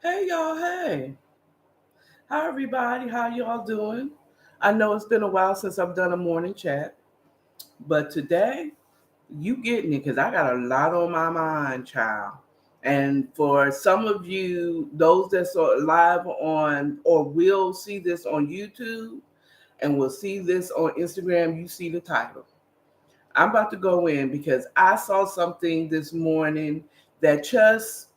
Hey y'all, hey. Hi everybody, how y'all doing? I know it's been a while since I've done a morning chat, but today you getting it because I got a lot on my mind, child. And for some of you, those that's live on or will see this on YouTube and will see this on Instagram, you see the title. I'm about to go in because I saw something this morning that just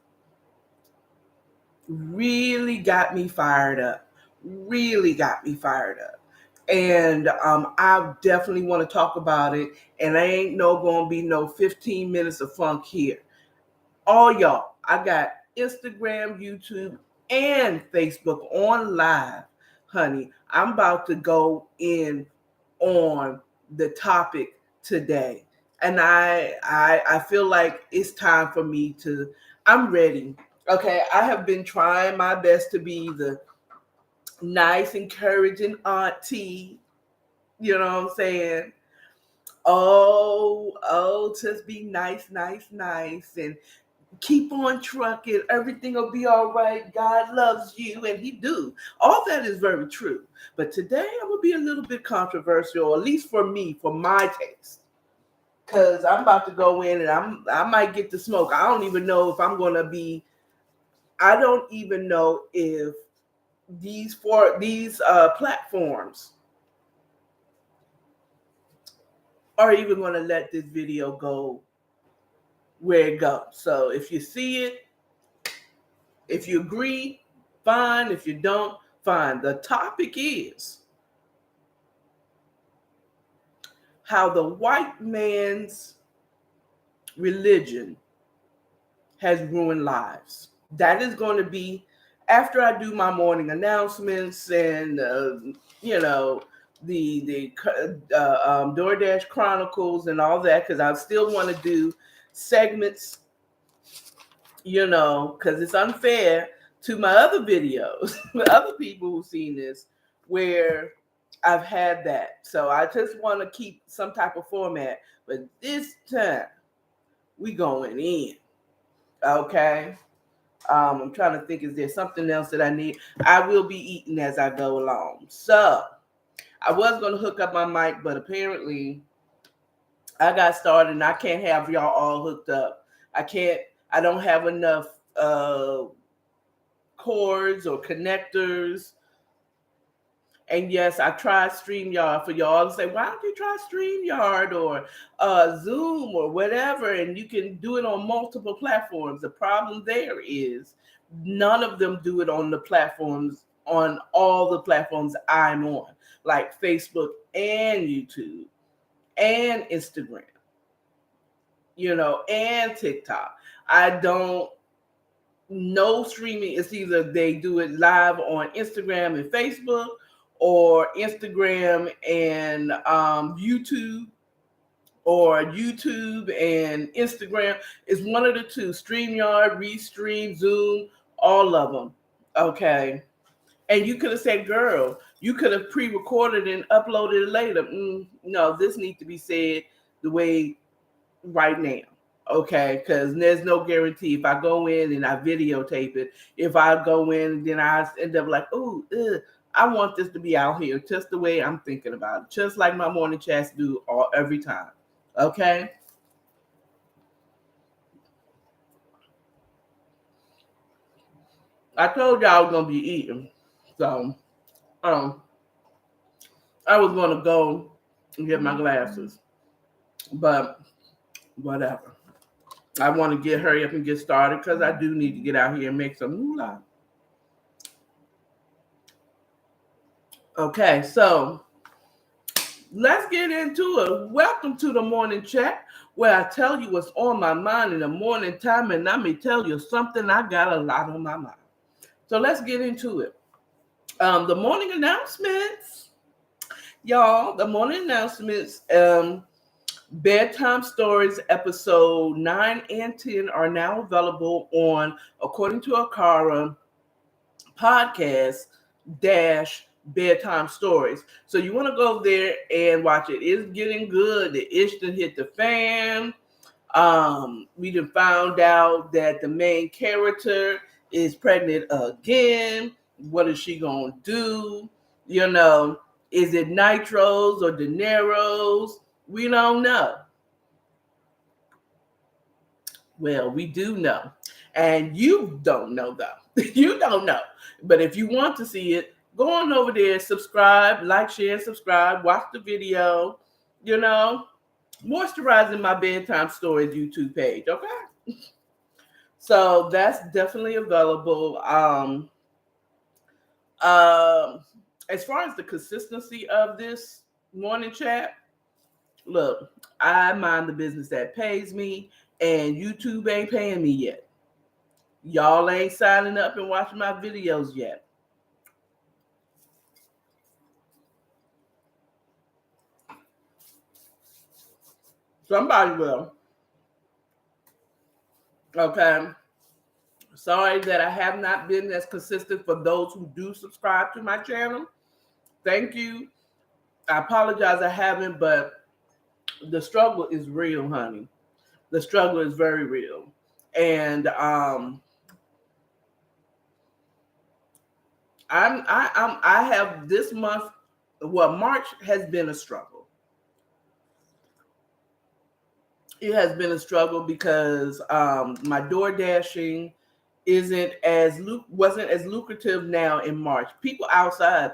really got me fired up. Really got me fired up. And I definitely want to talk about it. And I ain't gonna be no 15 minutes of funk here. All y'all, I got Instagram, YouTube, and Facebook on live, honey. I'm about to go in on the topic today. And I feel like it's time for me to, I'm ready. Okay, I have been trying my best to be the nice, encouraging auntie. You know what I'm saying? Just be nice, nice, nice, and keep on trucking. Everything will be all right. God loves you, and He do. All that is very true. But today I'm gonna be a little bit controversial, at least for me, for my taste. Cause I'm about to go in and I might get the smoke. I don't even know if I'm gonna be. I don't even know if these platforms are even going to let this video go where it goes. So if you see it, if you agree, fine. If you don't, fine. The topic is how the white man's religion has ruined lives. That is going to be after I do my morning announcements and you know the DoorDash Chronicles and all that, because I still want to do segments, because it's unfair to my other videos, other people who've seen this, where I've had that. So I just want to keep some type of format. But this time, we going in. Okay? I'm trying to think, is there something else that I need? I will be eating as I go along. So I was going to hook up my mic, but apparently I got started and I can't have y'all all hooked up. I don't have enough cords or connectors. And yes, I tried StreamYard for y'all to say, why don't you try StreamYard or Zoom or whatever? And you can do it on multiple platforms. The problem there is none of them do it on on all the platforms I'm on, like Facebook and YouTube and Instagram, and TikTok. I don't know streaming. It's either they do it live on Instagram and Facebook, or Instagram and YouTube, or YouTube and Instagram. It's one of the two. StreamYard, Restream, Zoom, all of them. Okay. And you could have said, girl, you could have pre-recorded and uploaded it later. No, this needs to be said the way right now. Okay, because there's no guarantee. If I go in and I videotape it, if I go in and then I end up like, I want this to be out here just the way I'm thinking about it, just like my morning chats do every time. Okay. I told y'all I was gonna be eating, so um, I was gonna go and get my glasses, but whatever. I want to hurry up and get started because I do need to get out here and make some moolah. Okay, so let's get into it. Welcome to the morning chat, where I tell you what's on my mind in the morning time, and let me tell you something. I got a lot on my mind. So let's get into it. The morning announcements, y'all. The morning announcements. Bedtime Stories episode 9 and 10 are now available on, according to Akara, podcast dash bedtime stories. So you want to go there and watch it. It's getting good. The ish done hit the fan. We done found out that the main character is pregnant again. What is she going to do? You know, is it nitros or dineros? We don't know. Well, we do know. And you don't know, though. You don't know. But if you want to see it, go on over there, subscribe, like, share, subscribe, watch the video, you know, moisturizing my bedtime stories YouTube page, okay? So that's definitely available. As far as the consistency of this morning chat, look, I mind the business that pays me, and YouTube ain't paying me yet. Y'all ain't signing up and watching my videos yet. Somebody will. Okay. Sorry that I have not been as consistent for those who do subscribe to my channel. Thank you. I apologize I haven't, but the struggle is real, honey. The struggle is very real. And I have this month, well, March has been a struggle. It has been a struggle because my door dashing wasn't as lucrative now in March. People outside,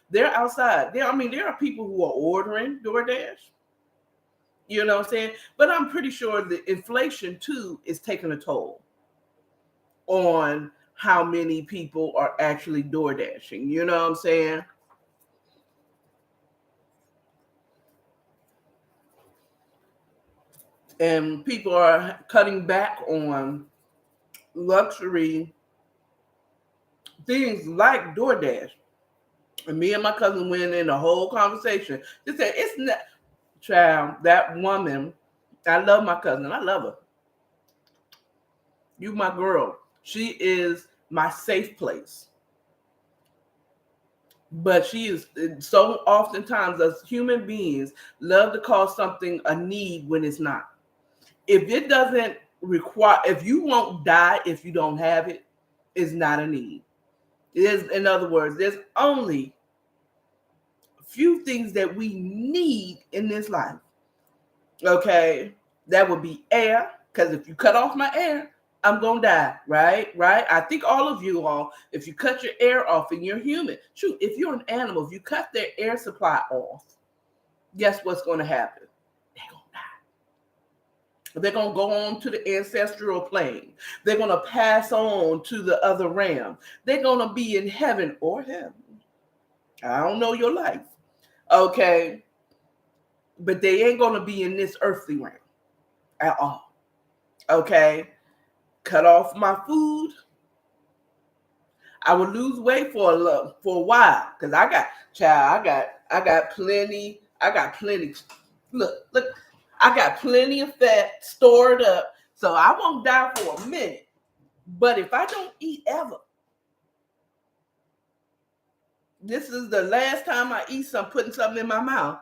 they're outside. There are people who are ordering DoorDash. You know what I'm saying? But I'm pretty sure the inflation too is taking a toll on how many people are actually door dashing. You know what I'm saying? And people are cutting back on luxury things like DoorDash. And me and my cousin went in a whole conversation. They said, it's not, child, that woman, I love my cousin. I love her. You my girl. She is my safe place. But she is so oftentimes as human beings love to call something a need when it's not. If it doesn't require, if you won't die if you don't have it, it's not a need. It is, in other words, there's only a few things that we need in this life. Okay, that would be air, because if you cut off my air, I'm gonna die, right? I think all of you all, if you cut your air off and you're human, shoot, if you're an animal, if you cut their air supply off, guess what's gonna happen? They're gonna die. They're gonna go on to the ancestral plane. They're gonna pass on to the other realm. They're gonna be in heaven or hell. I don't know your life, okay? But they ain't gonna be in this earthly realm at all. Okay, cut off my food. I would lose weight for a while because I got plenty. Look, I got plenty of fat stored up, so I won't die for a minute. But if I don't eat ever, this is the last time I eat putting something in my mouth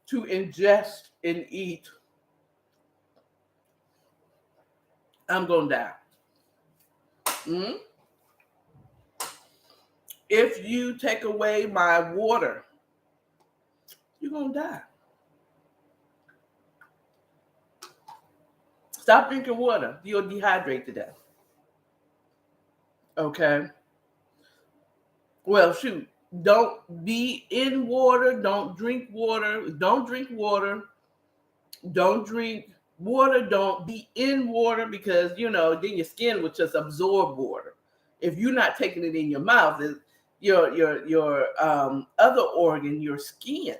to ingest and eat. I'm gonna die. Mm-hmm. If you take away my water, you're gonna die. Stop drinking water. You'll dehydrate to death. Okay. Well, shoot. Don't be in water. Don't drink water. Don't drink water. Don't drink water. Don't be in water because, then your skin will just absorb water. If you're not taking it in your mouth, your other organ, your skin,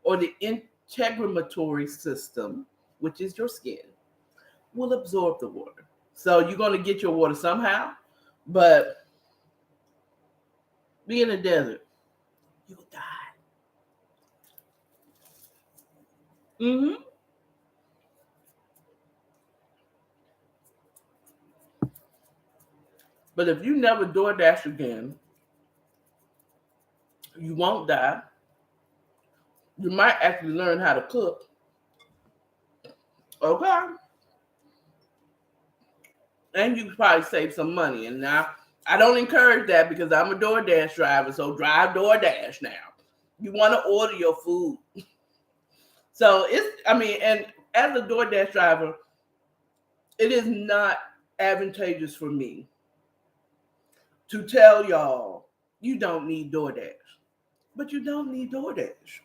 or the integumentary system, which is your skin, will absorb the water. So you're going to get your water somehow, but be in the desert, you'll die. Mm-hmm. But if you never DoorDash again, you won't die. You might actually learn how to cook. Okay. and you probably save some money. And now I don't encourage that because I'm a DoorDash driver, so drive DoorDash now. You want to order your food. So and as a DoorDash driver, it is not advantageous for me to tell y'all you don't need DoorDash. But you don't need DoorDash.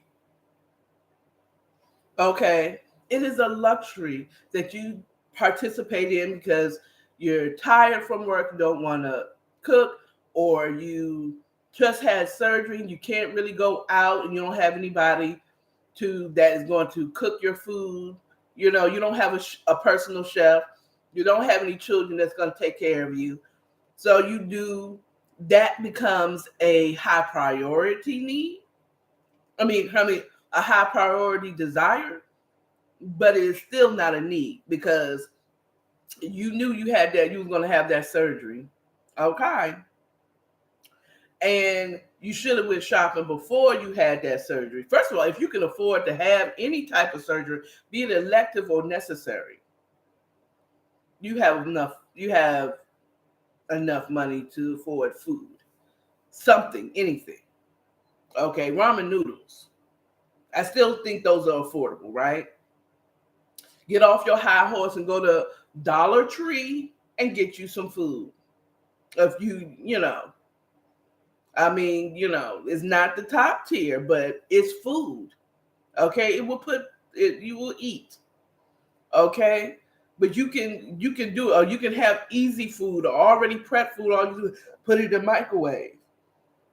Okay? It is a luxury that you participate in because you're tired from work, you don't want to cook, or you just had surgery and you can't really go out and you don't have anybody that is going to cook your food. You don't have a personal chef. You don't have any children that's going to take care of you. So that becomes a high priority need. I mean, a high priority desire, but it's still not a need because you knew you was going to have that surgery. Okay. And you should have went shopping before you had that surgery. First of all, if you can afford to have any type of surgery, be it elective or necessary, you have enough money to afford food. Something, anything. Okay, ramen noodles. I still think those are affordable, right? Get off your high horse and go to Dollar Tree and get you some food. If it's not the top tier, but it's food. Okay, you will eat. Okay, but you can do it, or you can have easy food or already prepped food. All you do is put it in the microwave.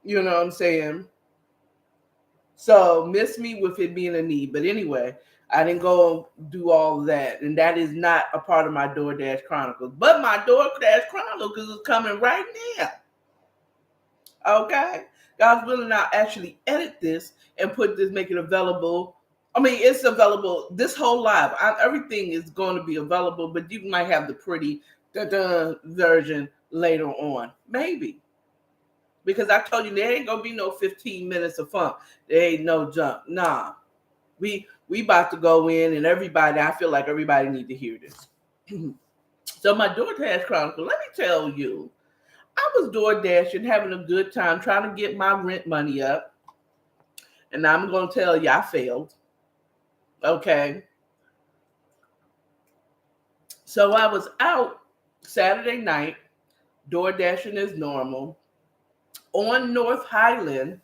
You know what I'm saying? So miss me with it being a need. But anyway, I didn't go do all of that. And that is not a part of my DoorDash Chronicles. But my DoorDash Chronicles is coming right now. Okay? God's willing, I'll actually edit this and make it available. I mean, it's available this whole live. Everything is going to be available, but you might have the pretty version later on. Maybe. Because I told you there ain't gonna be no 15 minutes of fun. There ain't no junk. Nah. We about to go in, and I feel like everybody need to hear this. So my DoorDash Chronicle, let me tell you, I was DoorDashing, having a good time, trying to get my rent money up. And I'm gonna tell you, I failed. Okay. So I was out Saturday night, DoorDashing as normal. On North Highland,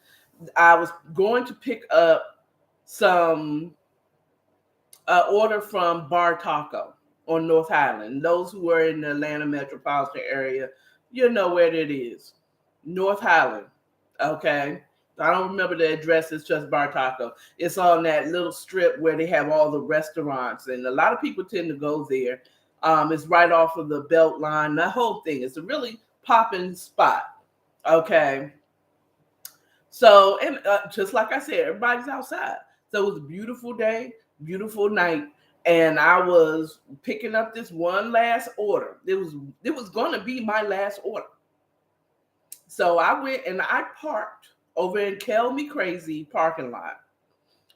I was going to pick up some order from Bar Taco on North Highland. Those who are in the Atlanta metropolitan area, you know where it is. North Highland. Okay. I don't remember the address. It's just Bar Taco. It's on that little strip where they have all the restaurants, and a lot of people tend to go there. It's right off of the Belt Line. That whole thing. It's a really popping spot. Okay. So, and just like I said, everybody's outside. So it was a beautiful day, beautiful night. And I was picking up this one last order. It was going to be my last order. So I went and I parked over in Kill Me Crazy parking lot.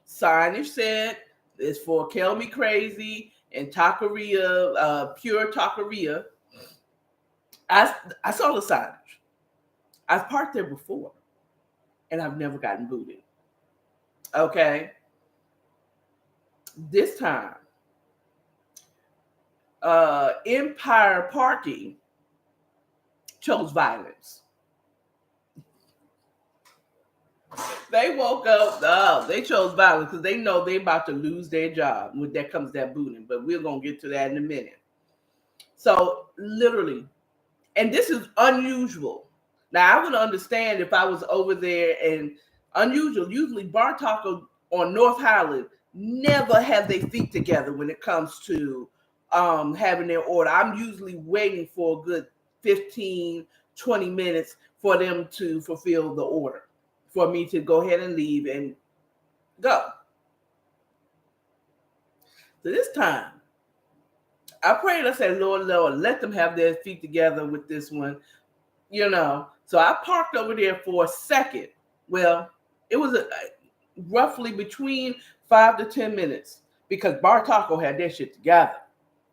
Signage said it's for Kill Me Crazy and Taqueria, Pure Taqueria. I saw the signage. I've parked there before, and I've never gotten booted. Okay. This time, Empire Parking chose violence. They woke up, they chose violence because they know they're about to lose their job. When that comes that booting, but we're going to get to that in a minute. So literally, and this is unusual. Now, I would understand if I was over there and unusual. Usually Bar Taco on North Highland never have their feet together when it comes to having their order. I'm usually waiting for a good 15, 20 minutes for them to fulfill the order, for me to go ahead and leave and go. So this time, I prayed, I said, Lord, let them have their feet together with this one, So I parked over there for a second. Well, it was roughly between 5 to 10 minutes because Bar Taco had their shit together.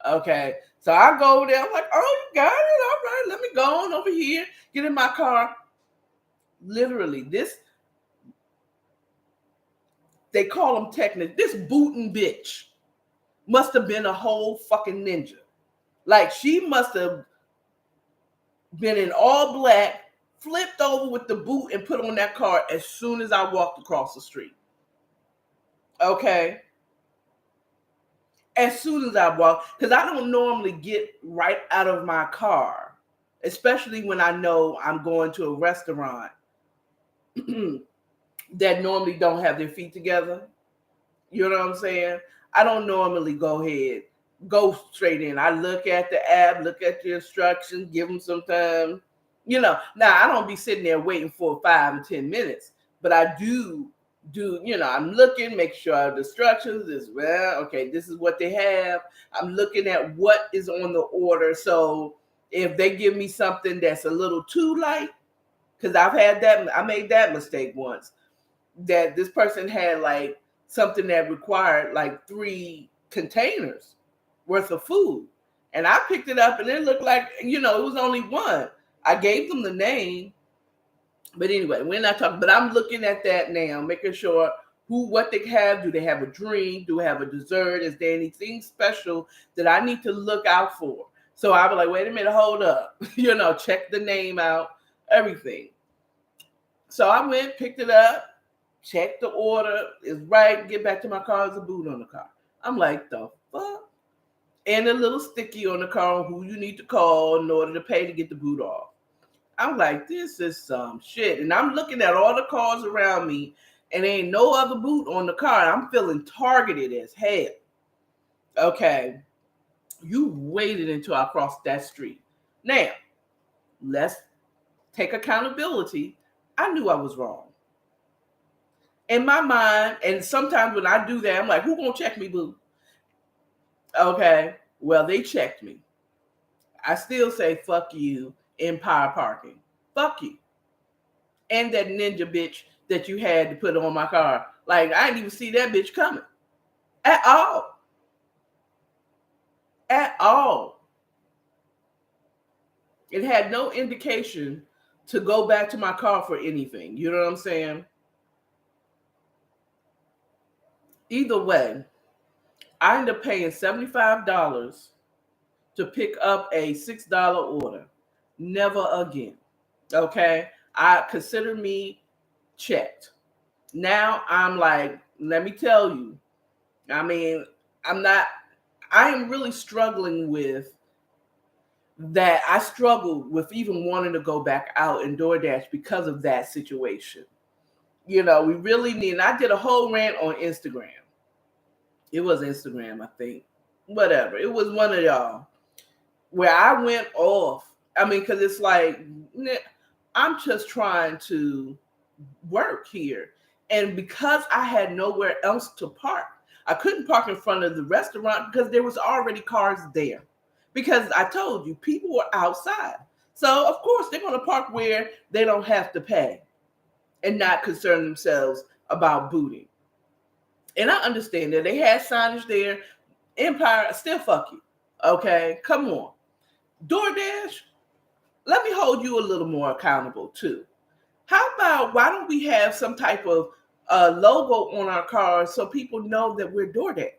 Okay. So I go over there. I'm like, oh, you got it. All right, let me go on over here. Get in my car. Literally, they call them technics. This booting bitch must have been a whole fucking ninja. Like, she must have been in all black, flipped over with the boot and put on that car as soon as I walked across the street. Okay? As soon as I walk, because I don't normally get right out of my car, especially when I know I'm going to a restaurant that normally don't have their feet together. You know what I'm saying? I don't normally go straight in. I look at the app, look at the instructions, give them some time. Now I don't be sitting there waiting for 5 or 10 minutes, but I do, I'm looking, make sure the instructions is, well, okay, this is what they have. I'm looking at what is on the order. So if they give me something that's a little too light, because I made that mistake once, that this person had like something that required like 3 containers worth of food. And I picked it up and it looked like, it was only one. I gave them the name. But anyway, we're not talking, but I'm looking at that now, making sure what they have. Do they have a drink? Do they have a dessert? Is there anything special that I need to look out for? So I was like, wait a minute, hold up. Check the name out, everything. So I went, picked it up, checked the order, is right, get back to my car, there's a boot on the car. I'm like, the fuck? And a little sticky on the car on who you need to call in order to pay to get the boot off. I'm like, this is some shit. And I'm looking at all the cars around me and there ain't no other boot on the car. I'm feeling targeted as hell. Okay, you waited until I crossed that street. Now, let's take accountability. I knew I was wrong. In my mind, and sometimes when I do that, I'm like, who gonna check me, boo? Okay, well, they checked me. I still say, fuck you, Empire Parking. Fuck you. And that ninja bitch that you had to put on my car. Like, I didn't even see that bitch coming. At all. At all. It had no indication to go back to my car for anything. You know what I'm saying? Either way, I ended up paying $75 to pick up a $6 order. Never again. Okay? I consider me checked. Now I'm like, let me tell you. I mean, I am really struggling with that. I struggled with even wanting to go back out and DoorDash because of that situation. We really need, and I did a whole rant on Instagram. It was Instagram, I think. Whatever. It was one of y'all where I went off. I mean, because it's like, I'm just trying to work here. And because I had nowhere else to park, I couldn't park in front of the restaurant because there was already cars there. Because I told you, people were outside. So, of course, they're going to park where they don't have to pay and not concern themselves about booting. And I understand that they had signage there. Empire, still fuck you. Okay, come on. DoorDash, let me hold you a little more accountable too. How about, why don't we have some type of logo on our cars so people know that we're DoorDash?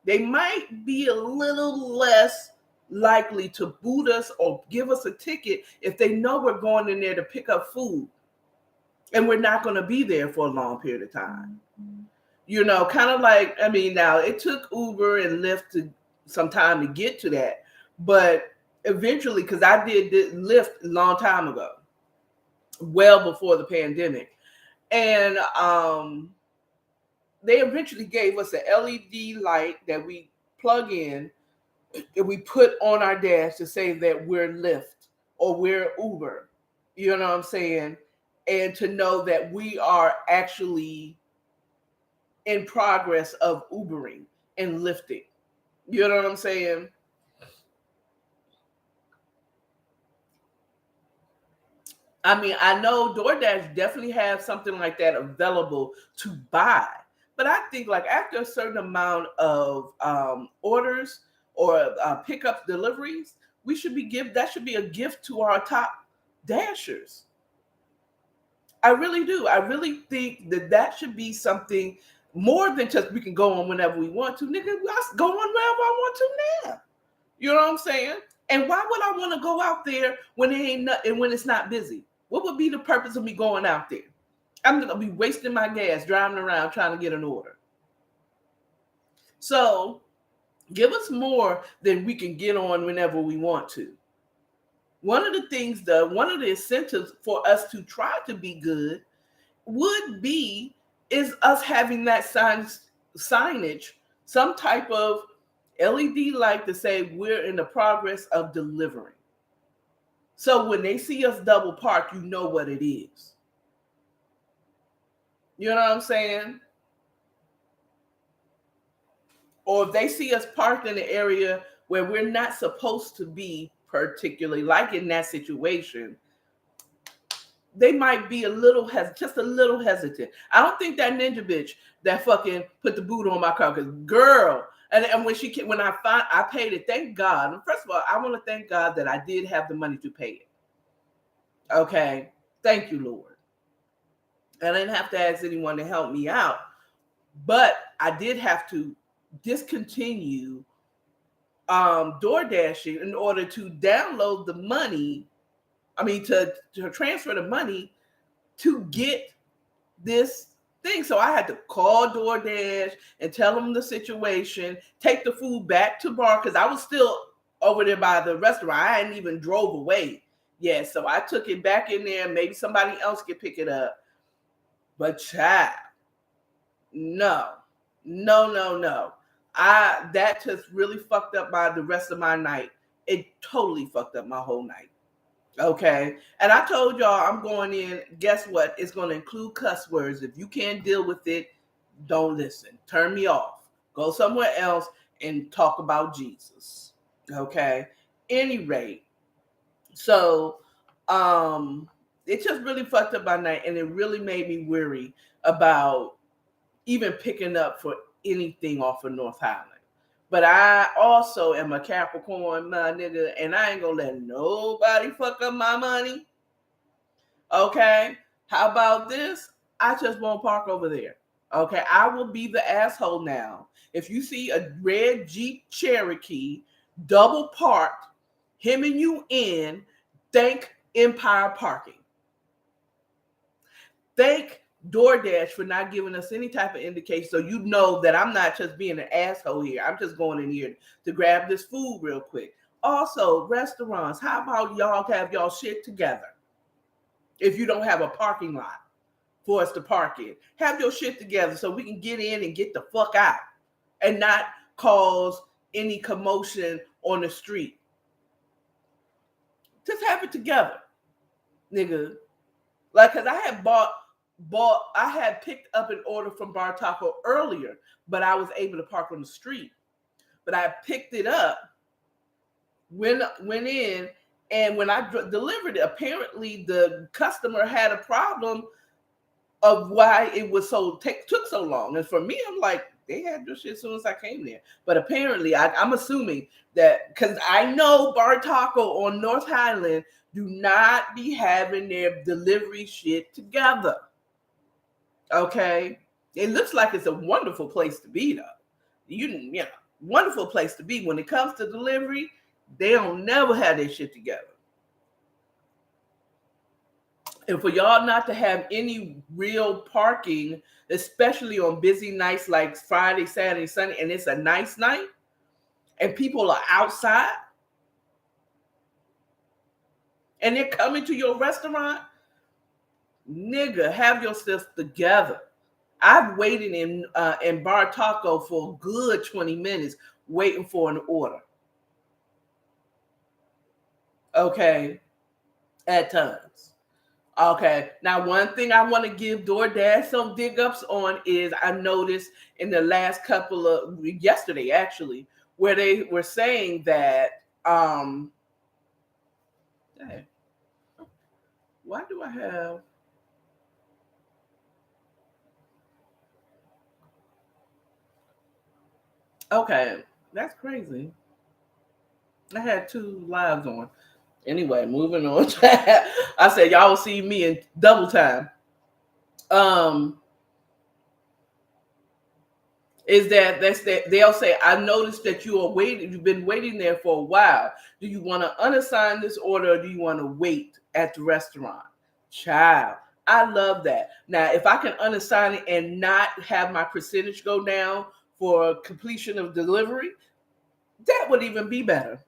They might be a little less likely to boot us or give us a ticket if they know we're going in there to pick up food and we're not going to be there for a long period of time. Kind of like, I mean, now it took Uber and Lyft some time to get to that, but eventually, because I did Lyft a long time ago, well before the pandemic, and they eventually gave us an LED light that we plug in and we put on our dash to say that we're Lyft or we're Uber. You know what I'm saying? And to know that we are actually in progress of Ubering and lifting. You know what I'm saying? I mean, I know DoorDash definitely has something like that available to buy. But I think like after a certain amount of orders, or pickup deliveries, that should be a gift to our top dashers. I really do. I really think that should be something more than just we can go on whenever we want to. Nigga, let's go on wherever I want to now. You know what I'm saying? And why would I want to go out there when it ain't nothing, when it's not busy? What would be the purpose of me going out there? I'm gonna be wasting my gas driving around trying to get an order. So give us more than we can get on whenever we want to. One of the incentives for us to try to be good would be is us having that signage, some type of LED light to say we're in the progress of delivering. So when they see us double park, you know what it is. You know what I'm saying? Or if they see us parked in an area where we're not supposed to be, particularly like in that situation, they might be just a little hesitant. I don't think that ninja bitch that fucking put the boot on my car, because girl, and when I paid it, thank God. First of all, I want to thank God that I did have the money to pay it. Okay, thank you, Lord. And I didn't have to ask anyone to help me out, but I did have to discontinue door dashing in order to download the money. I mean, to transfer the money to get this thing. So I had to call DoorDash and tell them the situation, take the food back to bar, because I was still over there by the restaurant. I hadn't even drove away yet. So I took it back in there. Maybe somebody else could pick it up. But child, no. That just really fucked up the rest of my night. It totally fucked up my whole night. Okay. And I told y'all I'm going in. Guess what? It's going to include cuss words. If you can't deal with it, don't listen. Turn me off. Go somewhere else and talk about Jesus. Okay. Any rate. So it just really fucked up my night, and it really made me worry about even picking up for anything off of North Highland. But I also am a Capricorn, my nigga, and I ain't gonna let nobody fuck up my money. Okay? How about this? I just won't park over there. Okay? I will be the asshole now. If you see a red Jeep Cherokee double parked, hemming you in, thank Empire Parking. Thank DoorDash for not giving us any type of indication, so you know that I'm not just being an asshole here. I'm just going in here to grab this food real quick. Also, restaurants, how about y'all have y'all shit together? If you don't have a parking lot for us to park in, have your shit together so we can get in and get the fuck out and not cause any commotion on the street. Just have it together, nigga. Like, cause I had picked up an order from Bar Taco earlier, but I was able to park on the street. But I picked it up, went in, and when I delivered it, apparently the customer had a problem of why it was took so long. And for me, I'm like, they had this shit as soon as I came there. But apparently, I'm assuming that, because I know Bar Taco on North Highland do not be having their delivery shit together. Okay? It looks like it's a wonderful place to be, though. Wonderful place to be. When it comes to delivery, they don't never have their shit together. And for y'all not to have any real parking, especially on busy nights like Friday, Saturday, Sunday, and it's a nice night, and people are outside, and they're coming to your restaurant, nigga, have yourself together. I've waited in Bar Taco for a good 20 minutes waiting for an order. Okay, at times. Okay, now one thing I want to give DoorDash some dig ups on is I noticed in the last yesterday actually, where they were saying that hey, why do I have okay, that's crazy. I had 2 lives on. Anyway, moving on. I said y'all will see me in double time. Um, is that they'll say, I noticed that you've been waiting there for a while. Do you want to unassign this order or do you want to wait at the restaurant? Child, I love that. Now, if I can unassign it and not have my percentage go down for completion of delivery, that would even be better.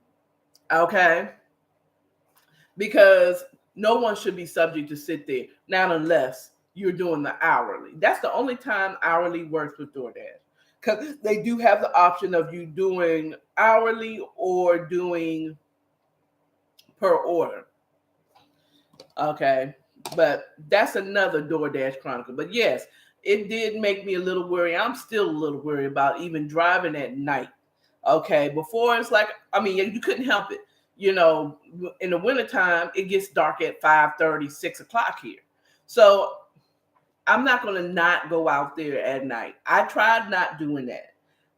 Okay? Because no one should be subject to sit there, not unless you're doing the hourly. That's the only time hourly works with DoorDash. Because they do have the option of you doing hourly or doing per order. Okay. But that's another DoorDash chronicle. But yes, it did make me a little worried. I'm still a little worried about even driving at night. Okay. Before it's like, I mean, you couldn't help it. You know, in the wintertime, it gets dark at 5:30, 6 o'clock here. So I'm not going to not go out there at night. I tried not doing that,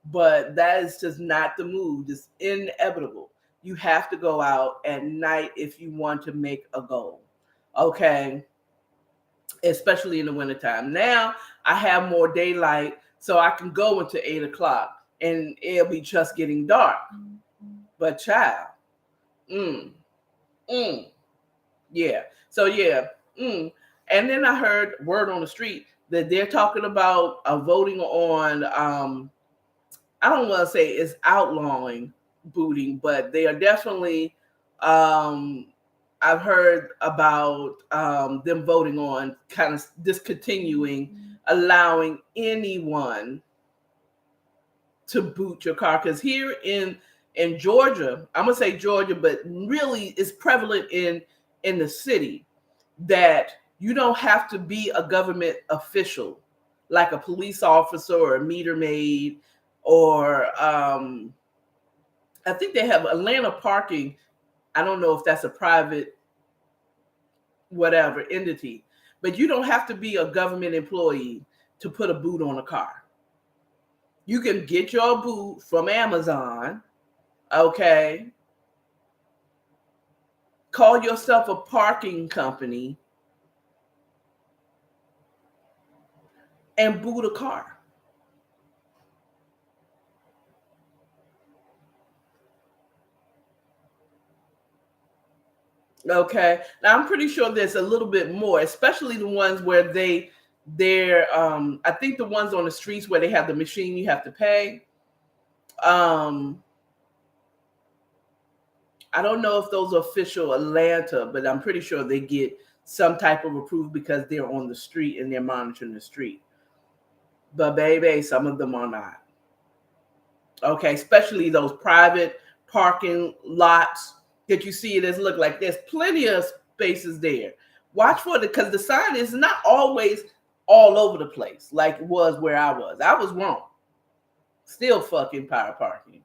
but that is just not the move. It's inevitable. You have to go out at night if you want to make a goal. Okay. Especially in the wintertime. Now I have more daylight, so I can go into 8 o'clock and it'll be just getting dark. But child, mm, mm, yeah. So yeah. And then I heard word on the street that they're talking about voting on. I don't want to say it's outlawing booting, but they are definitely. I've heard about them voting on kind of discontinuing allowing anyone to boot your car, because here in Georgia, I'm gonna say Georgia, but really it's prevalent in the city that you don't have to be a government official like a police officer or a meter maid or I think they have Atlanta parking. I don't know if that's a private whatever entity, but you don't have to be a government employee to put a boot on a car. You can get your boot from Amazon, okay? Call yourself a parking company and boot a car. Okay. Now I'm pretty sure there's a little bit more, especially the ones where they're I think the ones on the streets where they have the machine you have to pay. Um I don't know if those are official Atlanta, but I'm pretty sure they get some type of approval because they're on the street and they're monitoring the street. But baby, some of them are not. Okay, especially those private parking lots that you see it as look like there's plenty of spaces there. Watch for it because the sign is not always all over the place like it was where I was. I was wrong. Still fucking power parking.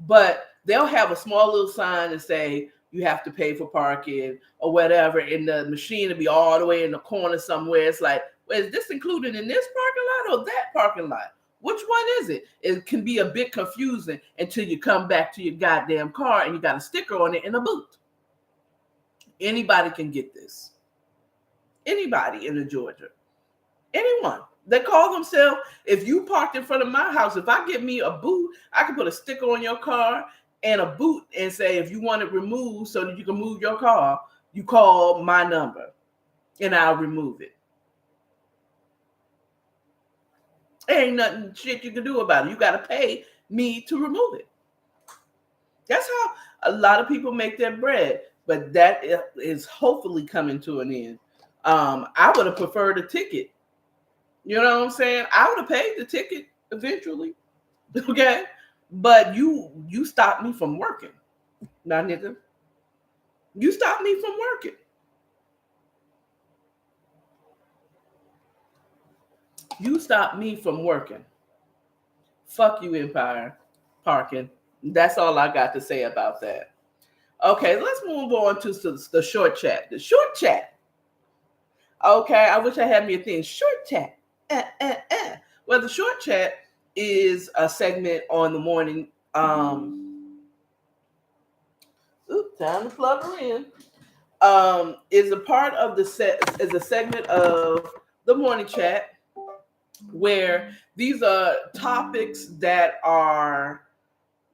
But they'll have a small little sign that say you have to pay for parking or whatever, and the machine will be all the way in the corner somewhere. It's like, well, is this included in this parking lot or that parking lot? Which one is it? It can be a bit confusing until you come back to your goddamn car and you got a sticker on it and a boot. Anybody can get this. Anybody in the Georgia. Anyone. They call themselves, if you parked in front of my house, if I get me a boot, I can put a sticker on your car and a boot and say, if you want it removed so that you can move your car, you call my number and I'll remove it. There ain't nothing shit you can do about it. You got to pay me to remove it. That's how a lot of people make their bread, but that is hopefully coming to an end. I would have preferred a ticket. You know what I'm saying? I would have paid the ticket eventually. Okay? But you stopped me from working. Now, nigga. You stopped me from working. You stopped me from working. Fuck you, Empire Parking. That's all I got to say about that. Okay, let's move on to the short chat. The short chat. Okay, I wish I had me a thing. Short chat. Well, the short chat is a segment on the morning Oops, time to plug her in. Is a part of the set is a segment of the morning chat where these are topics that are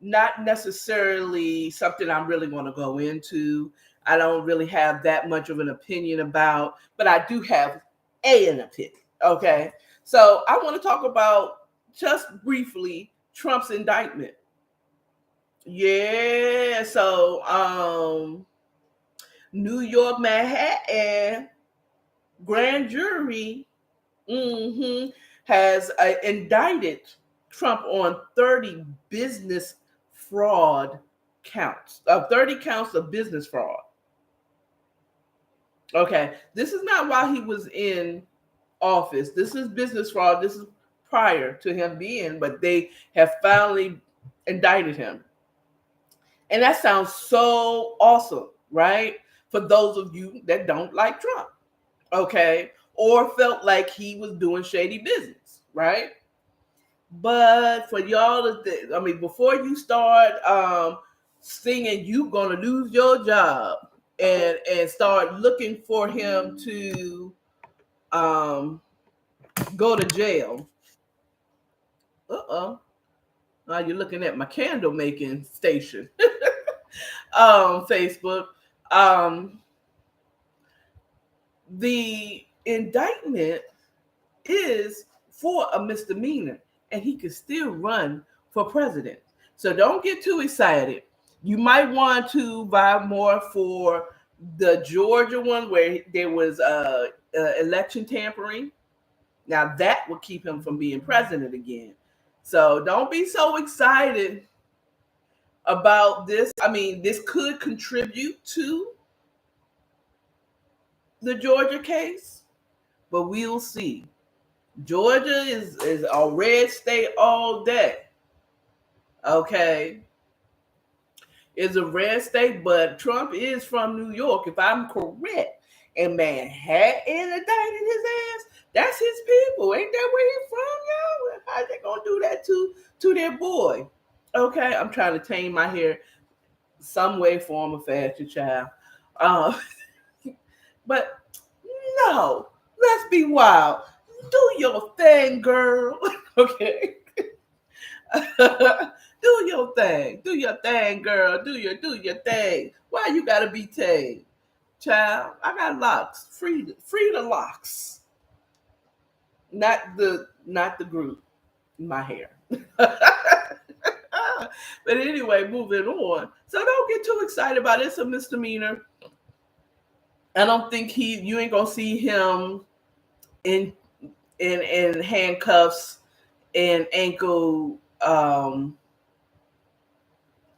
not necessarily something I'm really going to go into. I don't really have that much of an opinion about, but I do have an opinion. Okay. So I want to talk about just briefly Trump's indictment. Yeah. So New York, Manhattan grand jury has indicted Trump on 30 business fraud counts, 30 counts of business fraud. Okay, this is not while he was in office. This is business fraud. This is prior to him being, but they have finally indicted him. And that sounds so awesome, right? For those of you that don't like Trump, okay, or felt like he was doing shady business, right? But for y'all to, before you start singing, you gonna lose your job, and start looking for him to um, go to jail. Now you're looking at my candle making station, Facebook. Um, the indictment is for a misdemeanor, and he could still run for president. So don't get too excited. You might want to vie more for the Georgia one where there was election tampering. Now that would keep him from being president again. So don't be so excited about this. I mean, this could contribute to the Georgia case, but we'll see. Georgia is a red state all day. Okay. It's a red state, but Trump is from New York, if I'm correct. And Manhattan indicted his ass. That's his people. Ain't that where he's from, y'all? How they gonna do that to their boy? Okay, I'm trying to tame my hair some way, form, or fashion, child. Uh, but no, let's be wild. Do your thing, girl. Okay. Do your thing. Do your thing, girl. Do your thing. Why you gotta be tame? Child, I got locks. Free the locks. Not the group. My hair. But anyway, moving on. So don't get too excited about it. It's a misdemeanor. I don't think you ain't gonna see him in in handcuffs and ankle or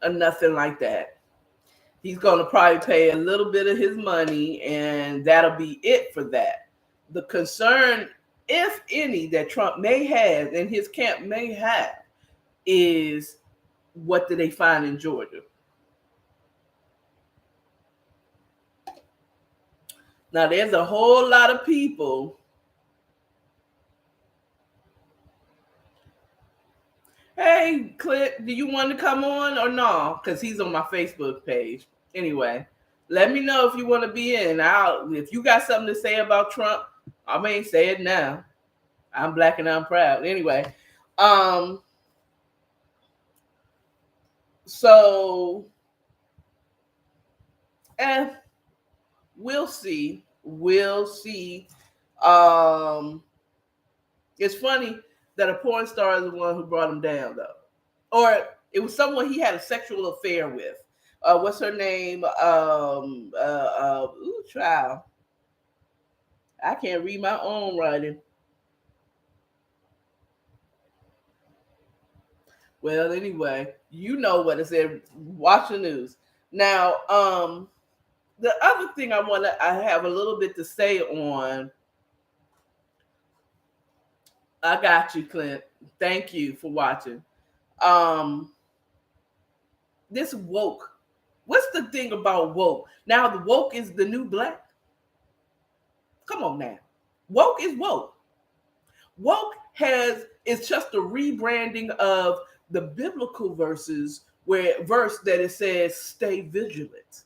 nothing like that. He's going to probably pay a little bit of his money, and that'll be it for that. The concern, if any, that Trump may have and his camp may have is, what did they find in Georgia? Now, there's a whole lot of people. Hey, Clint, do you want to come on or no? Because he's on my Facebook page. Anyway, let me know if you want to be in. If you got something to say about Trump, I may say it now. I'm black and I'm proud. Anyway, so we'll see. We'll see. It's funny that a porn star is the one who brought him down, though, or it was someone he had a sexual affair with. What's her name? Child. I can't read my own writing. Well, anyway, you know what it said. Watch the news. Now, the other thing I have a little bit to say on. I got you, Clint. Thank you for watching. Um, this woke. What's the thing about woke? Now, the woke is the new black. Come on now. Woke is woke. Woke is just a rebranding of the biblical verses where verse that it says, stay vigilant.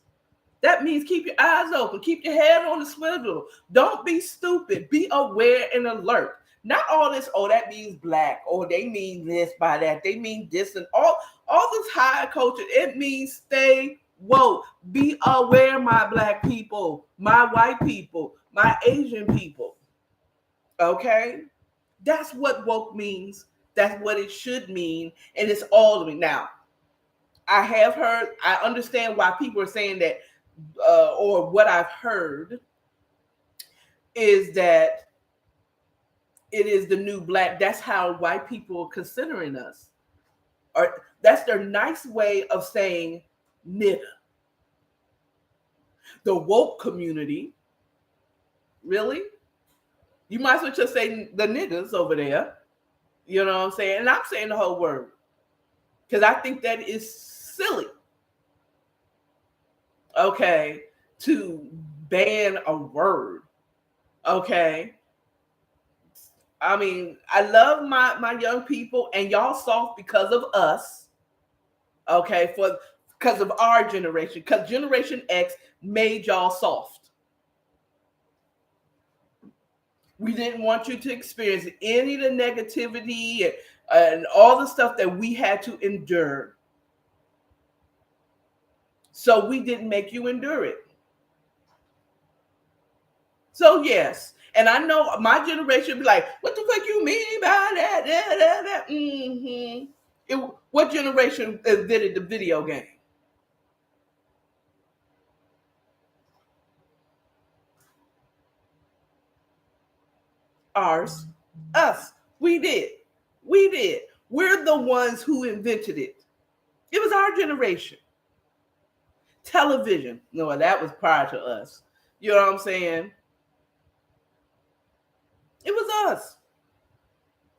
That means keep your eyes open, keep your head on the swivel. Don't be stupid. Be aware and alert. Not all this, oh, that means black, or they mean this by that. They mean this and all this high culture. It means stay woke. Be aware, my black people, my white people, my Asian people. Okay? That's what woke means. That's what it should mean. And it's all of it. Now, I understand why people are saying that, or what I've heard is that it is the new black. That's how white people are considering us. Or that's their nice way of saying nigga. The woke community, really? You might as well just say the niggas over there. You know what I'm saying? And I'm saying the whole word. Because I think that is silly. Okay, to ban a word. Okay. I mean, I love my young people, and y'all soft because of us. Okay, because of our generation. Because Generation X made y'all soft. We didn't want you to experience any of the negativity and all the stuff that we had to endure. So we didn't make you endure it. So yes, and I know my generation be like, what the fuck you mean by that? Mm-hmm. What generation invented the video game? Ours. Us. We did. We did. We're the ones who invented it. It was our generation. Television. No, that was prior to us. You know what I'm saying? It was us.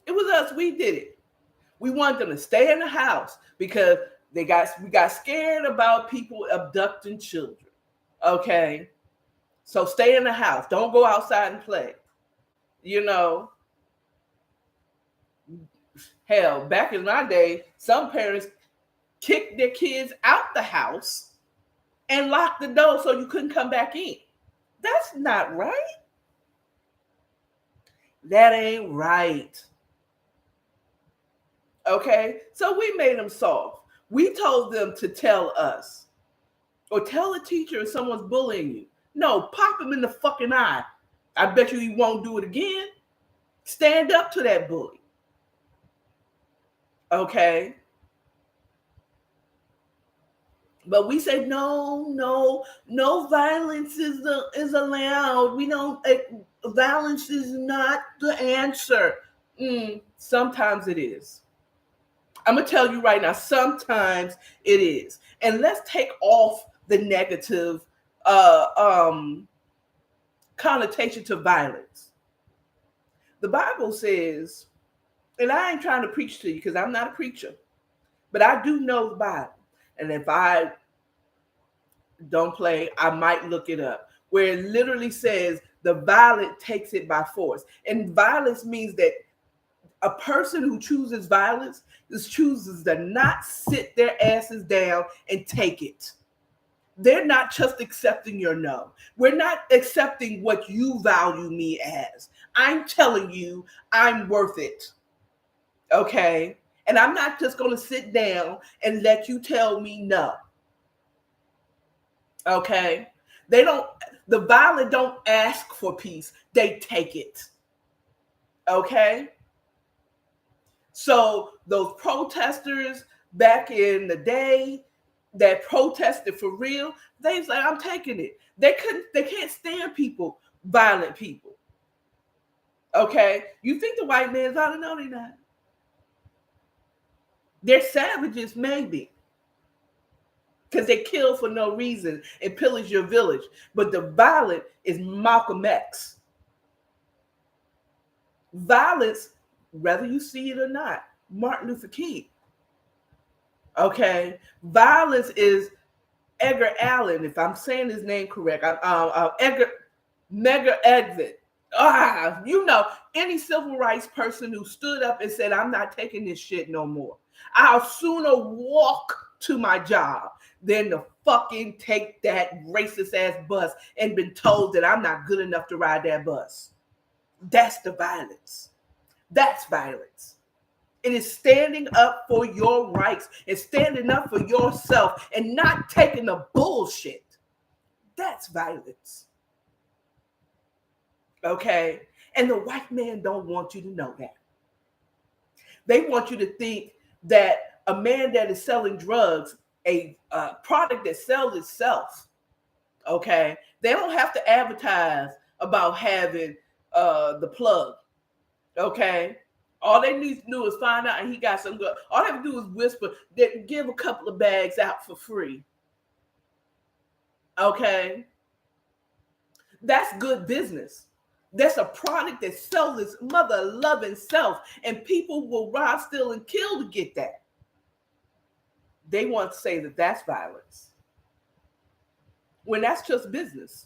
It was us. We did it. We wanted them to stay in the house because we got scared about people abducting children. Okay. So stay in the house. Don't go outside and play. You know, hell, back in my day, some parents kicked their kids out the house and locked the door so you couldn't come back in. That's not right. That ain't right. Okay, so we made them soft. We told them to tell us, or tell a teacher if someone's bullying you. No, pop him in the fucking eye. I bet you he won't do it again. Stand up to that bully. Okay. But we say no violence is allowed. We don't. Violence is not the answer. Sometimes it is. I'm gonna tell you right now. Sometimes it is, and let's take off the negative connotation to violence. The Bible says, and I ain't trying to preach to you because I'm not a preacher, but I do know the Bible, and if I don't play, I might look it up, where it literally says the violent takes it by force. And violence means that a person who chooses violence chooses to not sit their asses down and take it. They're not just accepting your no. We're not accepting what you value me as. I'm telling you, I'm worth it. Okay? And I'm not just going to sit down and let you tell me no. Okay? The violent don't ask for peace. They take it. Okay? So those protesters back in the day that protested for real, they was like, I'm taking it. They can't stand people, violent people. Okay? You think the white man's violent? No, they're not. They're savages, maybe. Because they kill for no reason and pillage your village. But the violent is Malcolm X. Violence, whether you see it or not, Martin Luther King. Okay? Violence is Edgar Allan, if I'm saying his name correct. Medgar Evers. You know, any civil rights person who stood up and said, I'm not taking this shit no more. I'll sooner walk to my job than to fucking take that racist ass bus and been told that I'm not good enough to ride that bus. That's the violence. That's violence. It is standing up for your rights and standing up for yourself and not taking the bullshit. That's violence. Okay? And the white man don't want you to know that. They want you to think that a man that is selling drugs, a product that sells itself, okay? They don't have to advertise about having the plug, okay? All they need to do is find out and he got some good. All they have to do is whisper, they give a couple of bags out for free, okay? That's good business. That's a product that sells its mother-loving self, and people will rob, steal, and kill to get that. They want to say that that's violence, when that's just business.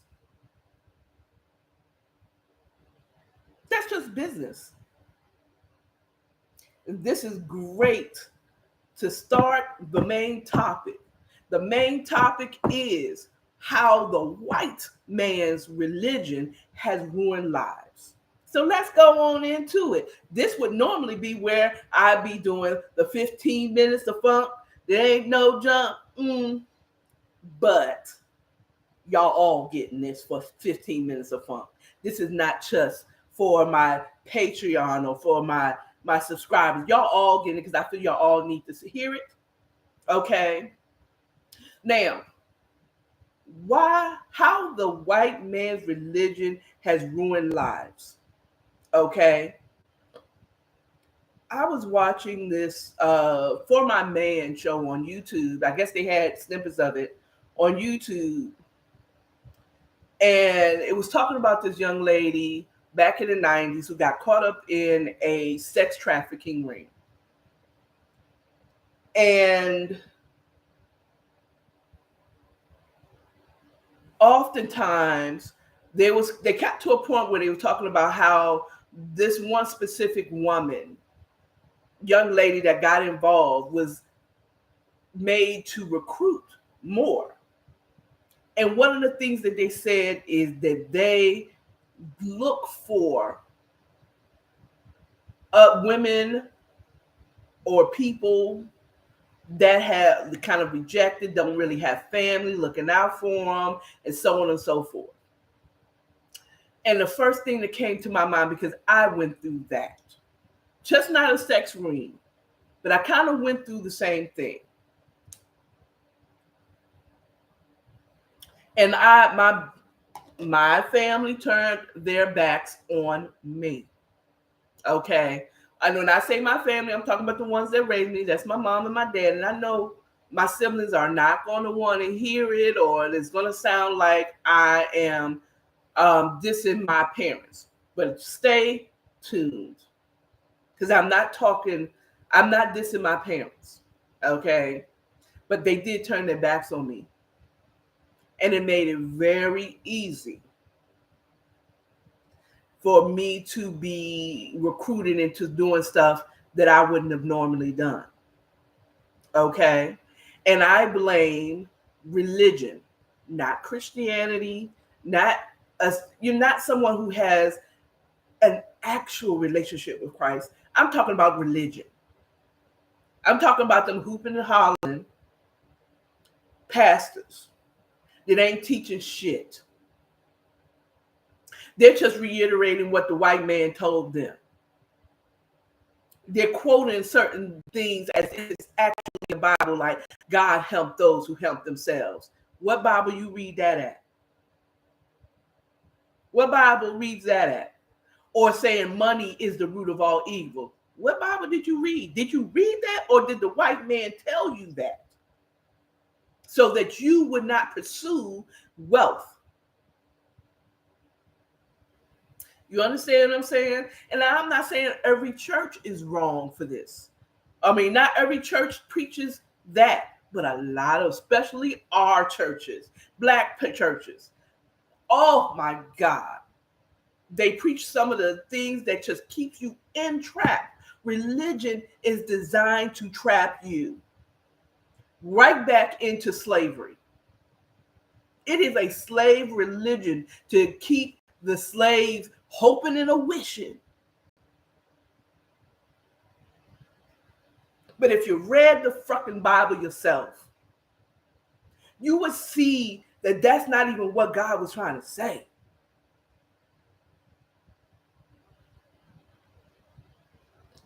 That's just business. This is great to start the main topic. The main topic is how the white man's religion has ruined lives. So let's go on into it. This would normally be where I'd be doing the 15 minutes of funk. There ain't no jump. But y'all all getting this for 15 minutes of funk. This is not just for my Patreon or for my subscribers. Y'all all getting it because I feel y'all all need to hear it. Okay. Now, how the white man's religion has ruined lives. Okay. I was watching this For My Man show on YouTube. I guess they had snippets of it on YouTube. And it was talking about this young lady back in the 90s who got caught up in a sex trafficking ring. And oftentimes they got to a point where they were talking about how this one specific woman, young lady that got involved, was made to recruit more. And one of the things that they said is that they look for women or people that have kind of rejected, don't really have family looking out for them, and so on and so forth. And the first thing that came to my mind, because I went through that, just not a sex ring, but I kind of went through the same thing. And my family turned their backs on me. Okay. And when I say my family, I'm talking about the ones that raised me. That's my mom and my dad. And I know my siblings are not going to want to hear it, or it's going to sound like I am dissing my parents. But stay tuned, because I'm not dissing my parents. Okay. But they did turn their backs on me. And it made it very easy for me to be recruited into doing stuff that I wouldn't have normally done. Okay? And I blame religion, not Christianity, you're not someone who has an actual relationship with Christ. I'm talking about religion. I'm talking about them hooping and hollering pastors that ain't teaching shit. They're just reiterating what the white man told them. They're quoting certain things as if it's actually a Bible, like God helped those who help themselves. What Bible you read that at? What Bible reads that at? Or saying money is the root of all evil. What Bible did you read? Did you read that, or did the white man tell you that? So that you would not pursue wealth. You understand what I'm saying? And I'm not saying every church is wrong for this. I mean, not every church preaches that, but a lot of, especially our churches, black churches. Oh my God. They preach some of the things that just keep you entrapped. Religion is designed to trap you. right back into slavery. It is a slave religion to keep the slaves hoping and a wishing. But if you read the fucking Bible yourself, you would see that that's not even what God was trying to say.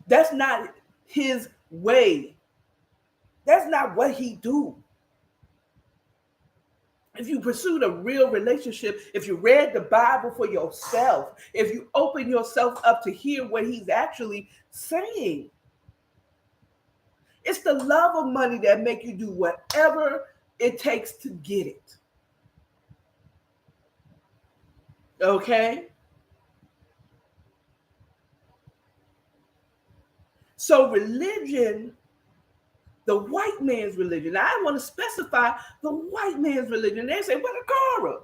That's not his way. That's not what he do. If you pursued a real relationship, if you read the Bible for yourself, if you open yourself up to hear what he's actually saying, it's the love of money that make you do whatever it takes to get it. Okay? So religion, the white man's religion, I want to specify the white man's religion. They say, what Akara?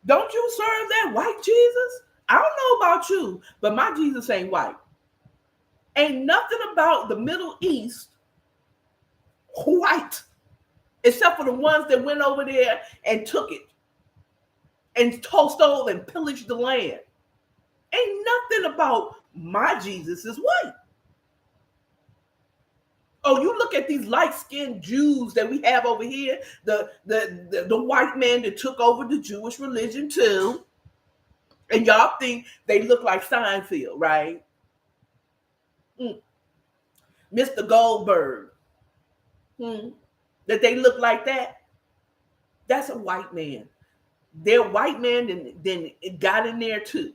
Don't you serve that white Jesus? I don't know about you, but my Jesus ain't white. Ain't nothing about the Middle East white, except for the ones that went over there and took it and stole and pillaged the land. Ain't nothing about my Jesus is white. Oh, you look at these light-skinned Jews that we have over here, the white man that took over the Jewish religion too, and y'all think they look like Seinfeld, right? Mr. Goldberg, that they look like that. That's a white man. They're white man, and then it got in there too.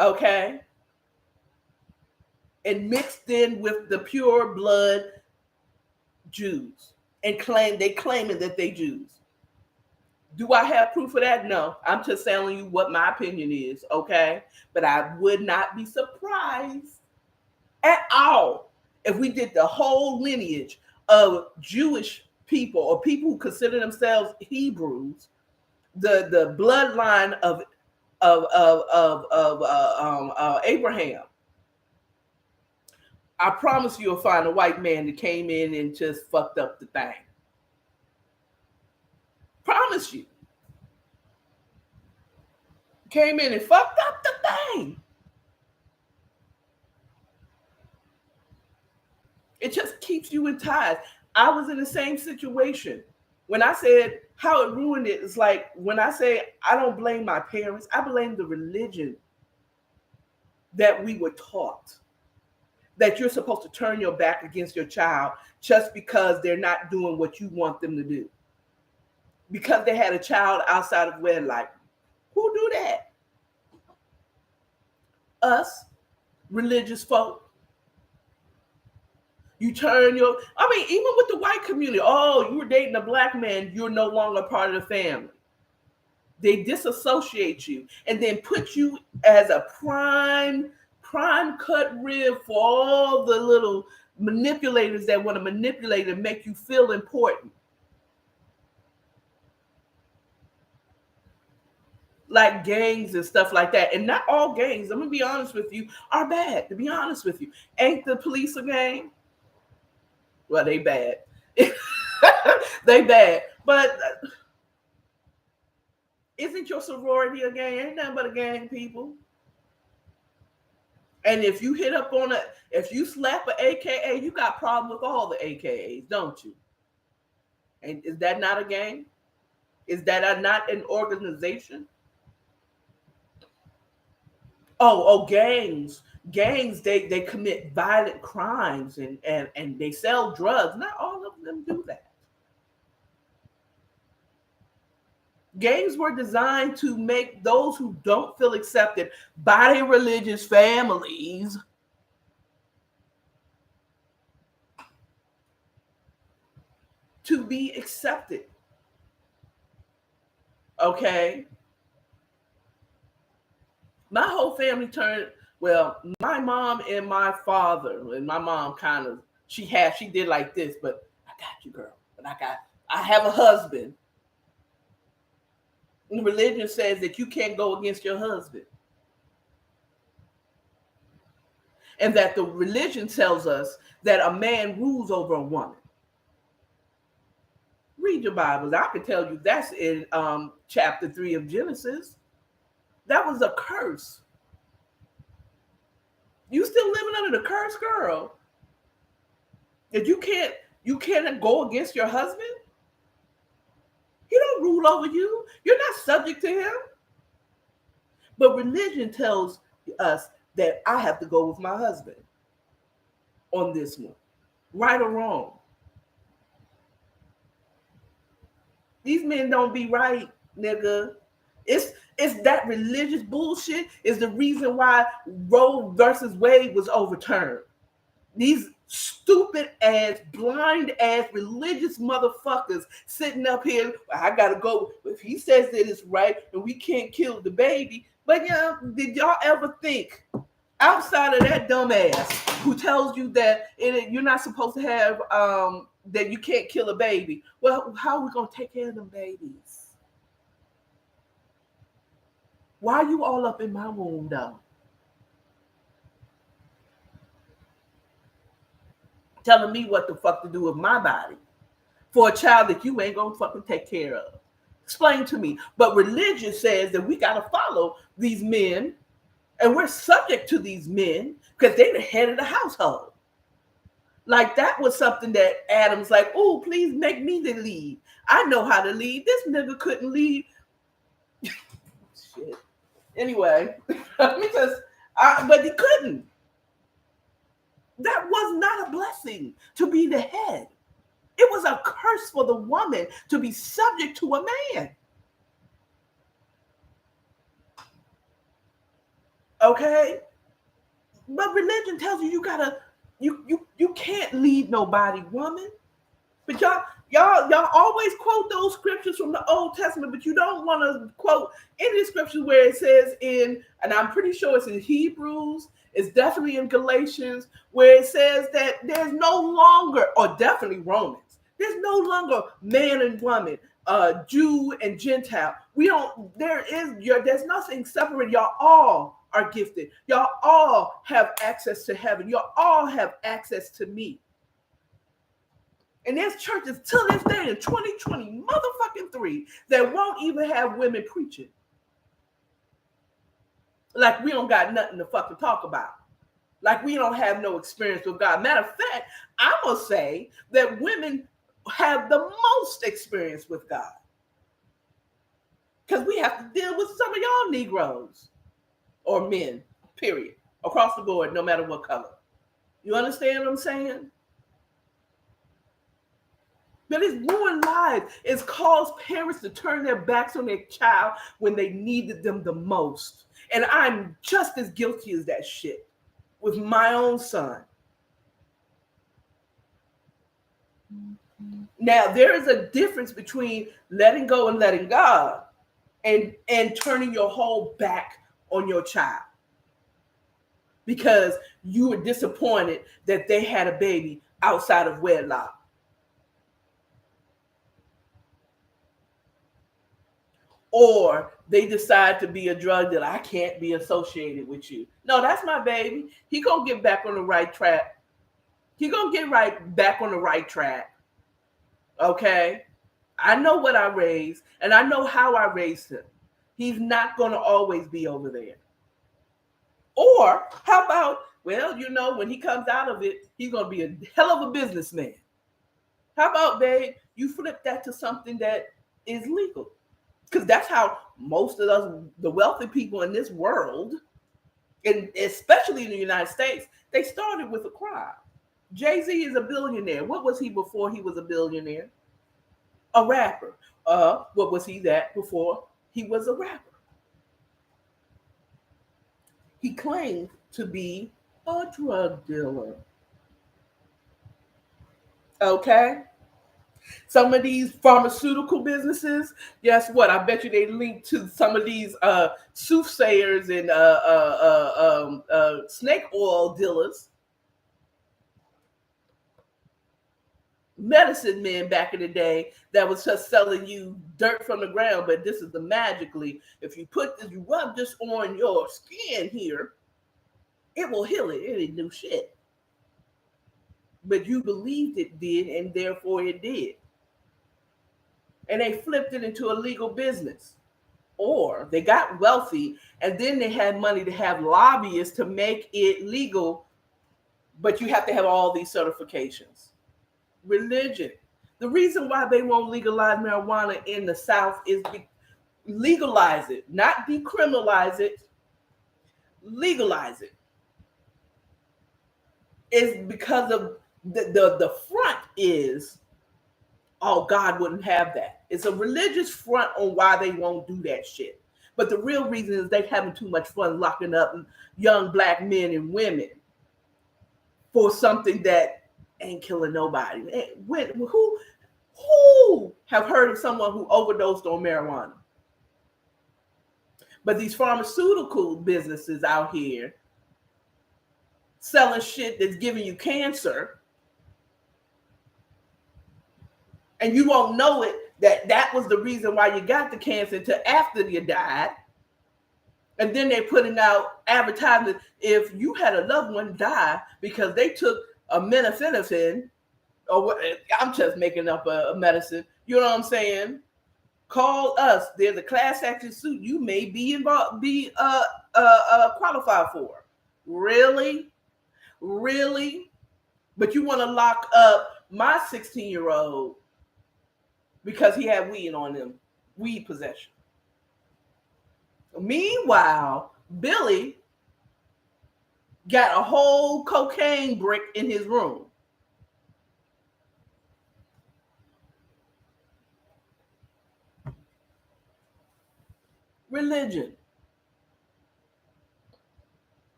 Okay? And mixed in with the pure blood Jews. And claiming that they Jews. Do I have proof of that? No. I'm just telling you what my opinion is, okay? But I would not be surprised at all if we did the whole lineage of Jewish people or people who consider themselves Hebrews, the bloodline of Abraham. I promise you'll find a white man that came in and just fucked up the thing. Promise you. Came in and fucked up the thing. It just keeps you in ties. I was in the same situation. When I said how it ruined it, it's like when I say I don't blame my parents, I blame the religion that we were taught. That you're supposed to turn your back against your child just because they're not doing what you want them to do. Because they had a child outside of wedlock. Who do that? Us, religious folk. You turn even with the white community, oh, you were dating a black man, you're no longer part of the family. They disassociate you and then put you as a prime cut rib for all the little manipulators that want to manipulate and make you feel important. Like gangs and stuff like that. And not all gangs, I'm going to be honest with you, are bad, to be honest with you. Ain't the police a gang? Well, they bad. They bad. But isn't your sorority a gang? Ain't nothing but a gang, people. And if you hit up on if you slap an AKA, you got problem with all the AKAs, don't you? And is that not a gang? Is that not an organization? Gangs. Gangs, they commit violent crimes and they sell drugs. Not all of them do that. Gangs were designed to make those who don't feel accepted by their religious families to be accepted. Okay? My whole family my mom and my father, and my mom she did like this, but I got you, girl. But I have a husband. And religion says that you can't go against your husband. and that the religion tells us that a man rules over a woman. Read your Bibles. I can tell you that's in chapter 3 of Genesis. That was a curse. You still living under the curse, girl. That you can't go against your husband. He don't rule over you. You're not subject to him. But religion tells us that I have to go with my husband on this one, right or wrong. These men don't be right, nigga. It's that religious bullshit is the reason why Roe versus Wade was overturned. These stupid ass, blind ass, religious motherfuckers sitting up here. I gotta go. If he says that it's right and we can't kill the baby, but did y'all ever think outside of that dumbass who tells you that you're not supposed to have that you can't kill a baby? Well, how are we gonna take care of them babies? Why are you all up in my womb though? Telling me what the fuck to do with my body for a child that you ain't gonna fucking take care of. Explain to me. But religion says that we gotta follow these men and we're subject to these men because they're the head of the household. Like that was something that Adam's like, oh, please make me the lead. I know how to lead. This nigga couldn't lead. Shit. Anyway, but he couldn't. That was not a blessing to be the head. It was a curse for the woman to be subject to a man. Okay? But religion tells you you can't lead nobody, woman. But y'all always quote those scriptures from the Old Testament, but you don't want to quote any scriptures where it says and I'm pretty sure it's in Hebrews, it's definitely in Galatians, where it says that there's no longer, or definitely Romans, there's no longer man and woman, Jew and Gentile. There's nothing separate. Y'all all are gifted. Y'all all have access to heaven. Y'all all have access to me. And there's churches till this day in 2020 motherfucking 3 that won't even have women preaching. Like we don't got nothing to fucking talk about. Like we don't have no experience with God. Matter of fact, I'm going to say that women have the most experience with God. Because we have to deal with some of y'all Negroes or men, period, across the board, no matter what color. You understand what I'm saying? But it's ruined lives. It's caused parents to turn their backs on their child when they needed them the most. And I'm just as guilty as that shit with my own son. Now, there is a difference between letting go and letting God and turning your whole back on your child because you were disappointed that they had a baby outside of wedlock. Or they decide to be a drug dealer. I can't be associated with you. No, that's my baby. He gonna get back on the right track. He gonna get right back on the right track. Okay? I know what I raised, and I know how I raised him. He's not gonna always be over there. Or how about, well, when he comes out of it, he's gonna be a hell of a businessman. How about, babe, you flip that to something that is legal? Because that's how most of us, the wealthy people in this world, and especially in the United States, they started with a crime. Jay-Z is a billionaire. What was he before he was a billionaire? A rapper. What was he that before he was a rapper? He claimed to be a drug dealer. Okay? Some of these pharmaceutical businesses, guess what? I bet you they link to some of these soothsayers and snake oil dealers, medicine men back in the day that was just selling you dirt from the ground. But this is the magically, if you rub this on your skin here, It will heal it. It didn't do shit. But you believed it did, and therefore it did. And they flipped it into a legal business. Or they got wealthy, and then they had money to have lobbyists to make it legal, but you have to have all these certifications. Religion. The reason why they won't legalize marijuana in the South is legalize it, not decriminalize it, legalize it. Is because of the front is, oh, God wouldn't have that. It's a religious front on why they won't do that shit. But the real reason is they're having too much fun locking up young black men and women for something that ain't killing nobody. Who have heard of someone who overdosed on marijuana? But these pharmaceutical businesses out here selling shit that's giving you cancer, and you won't know it, that was the reason why you got the cancer until after you died. And then they're putting out advertisements. If you had a loved one die because they took a methamphetamine, or what, I'm just making up a medicine, you know what I'm saying? Call us. There's a class action suit you may be involved, qualified for. Really? But you want to lock up my 16-year-old because he had weed on him, weed possession. Meanwhile, Billy got a whole cocaine brick in his room. Religion.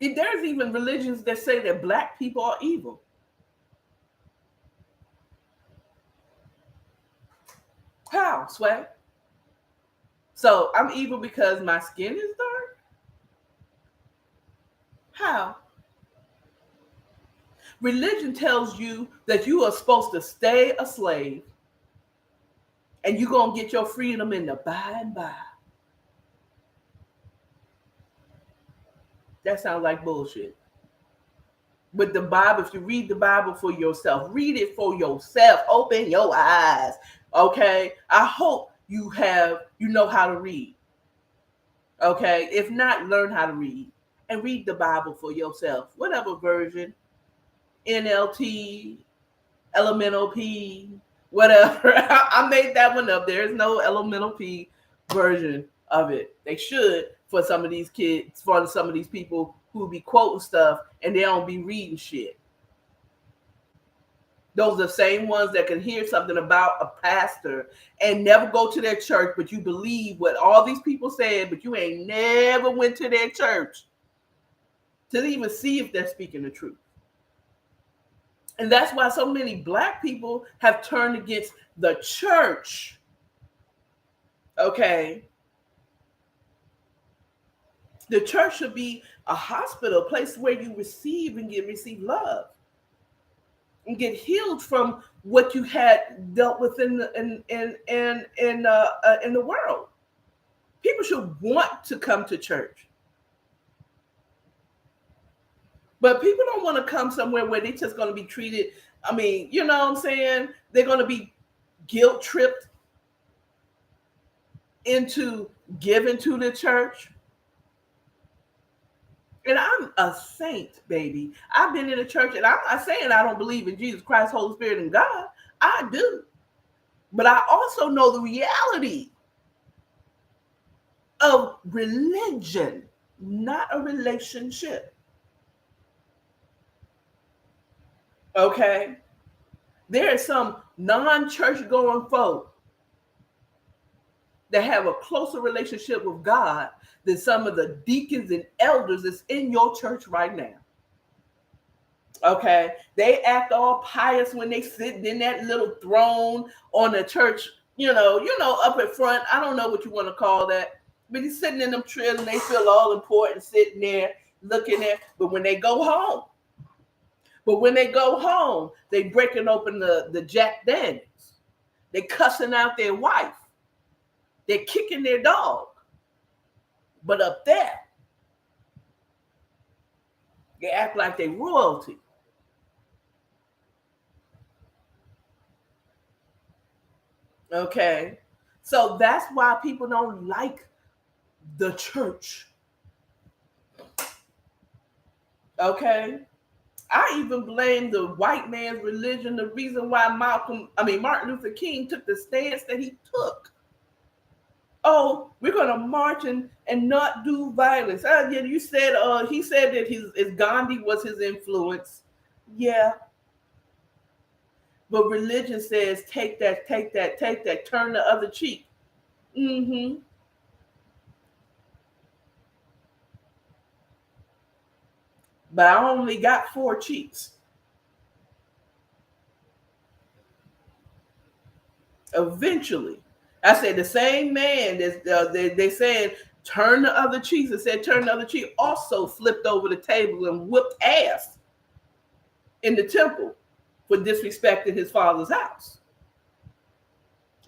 There's even religions that say that black people are evil. How, Swag? So I'm evil because my skin is dark? How? Religion tells you that you are supposed to stay a slave and you're going to get your freedom in the by and by. That sounds like bullshit. But the Bible, if you read the Bible for yourself, read it for yourself. Open your eyes. Okay? I hope you know how to read. Okay? If not, learn how to read. And read the Bible for yourself. Whatever version. NLT, Elemental P, whatever. I made that one up. There's no Elemental P version of it. They should for some of these kids, for some of these people who be quoting stuff and they don't be reading shit. Those are the same ones that can hear something about a pastor and never go to their church, but you believe what all these people said, but you ain't never went to their church to even see if they're speaking the truth. And that's why so many black people have turned against the church. Okay. The church should be a hospital, a place where you receive love and get healed from what you had dealt with in the world. People should want to come to church. But people don't want to come somewhere where they're just going to be treated. I mean, you know what I'm saying? They're going to be guilt tripped into giving to the church. And I'm a saint, baby. I've been in a church, and I'm not saying I don't believe in Jesus Christ, Holy Spirit, and God. I do. But I also know the reality of religion, not a relationship. Okay? There are some non-church going folk that have a closer relationship with God than some of the deacons and elders that's in your church right now. Okay? They act all pious when they sit in that little throne on the church, you know, up at front. I don't know what you want to call that. But he's sitting in them trails and they feel all important sitting there looking there. But when they go home, they breaking open the Jack Daniels. They cussing out their wife. They're kicking their dog. But up there, They act like they royalty. Okay. So that's why people don't like the church. Okay. I even blame the white man's religion, the reason why Martin Luther King took the stance that he took. Oh, we're gonna march and not do violence. Yeah, you said he said that his Gandhi was his influence. Yeah. But religion says take that, take that, take that, turn the other cheek. Mm-hmm. But I only got 4 cheeks. Eventually, I said the same man that they said turn the other cheeks and said turn the other cheek also flipped over the table and whipped ass in the temple for disrespecting his father's house.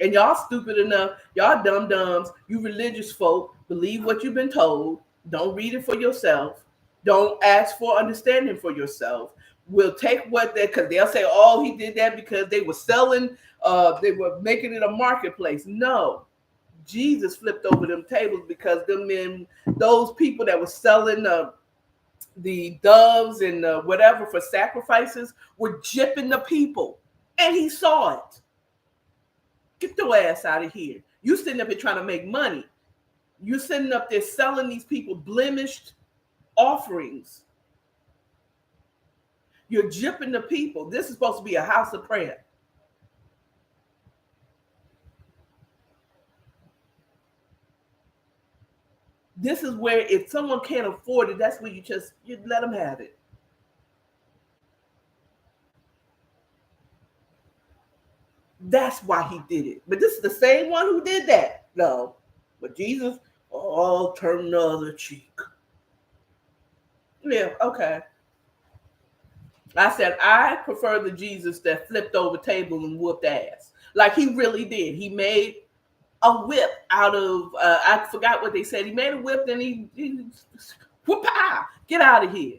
And y'all stupid enough, y'all dumb dumbs, you religious folk, believe what you've been told. Don't read it for yourself. Don't ask for understanding for yourself. We'll take what they, because they'll say, oh, he did that because they were selling, they were making it a marketplace. No, Jesus flipped over them tables because them men, those people that were selling the doves and whatever for sacrifices were gypping the people. And he saw it. Get your ass out of here. You sitting up here trying to make money. You sitting up there selling these people blemished offerings. You're gypping the people. This is supposed to be a house of prayer. This is where if someone can't afford it, that's where you let them have it. That's why he did it. But this is the same one who did that. No. But Jesus, oh, turn the other cheek. Yeah, okay. I said, I prefer the Jesus that flipped over table and whooped ass. Like he really did. He made a whip out of, I forgot what they said. He made a whip and he whoop-ah, get out of here.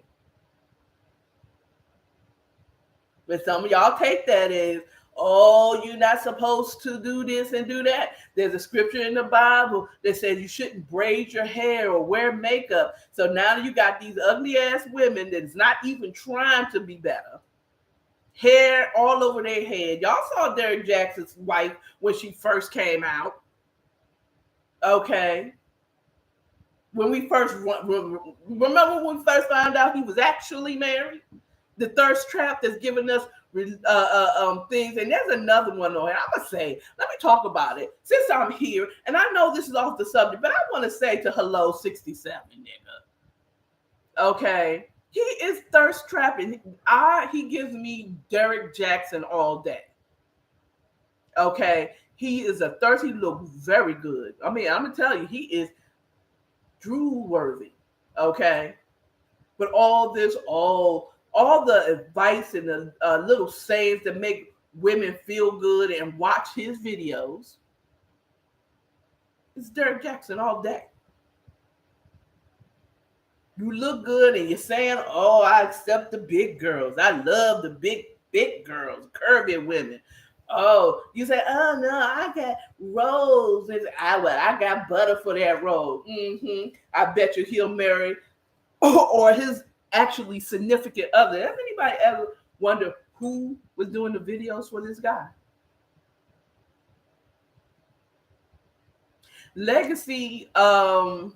But some of y'all take that as, oh, you're not supposed to do this and do that. There's a scripture in the Bible that says you shouldn't braid your hair or wear makeup. So now you got these ugly ass women that's not even trying to be better. Hair all over their head. Y'all saw Derek Jackson's wife when she first came out. Okay. When we first, remember when we first found out he was actually married? The thirst trap that's giving us things. And there's another one on it. I'm going to say, let me talk about it. Since I'm here, and I know this is off the subject, but I want to say to Hello 67, nigga. Okay. He is thirst trapping. He gives me Derek Jackson all day. Okay. He is a thirst. He looks very good. I mean, I'm going to tell you, he is Drew worthy. Okay. But all the advice and the little sayings that make women feel good and watch his videos, it's Derek Jackson all day. You look good and you're saying, oh, I accept the big girls. I love the big girls, curvy women. Oh, you say, oh no, I got rose. I got butter for that rose. Mm-hmm. I bet you he'll marry or his actually significant other. Have anybody ever wonder who was doing the videos for this guy? Legacy, I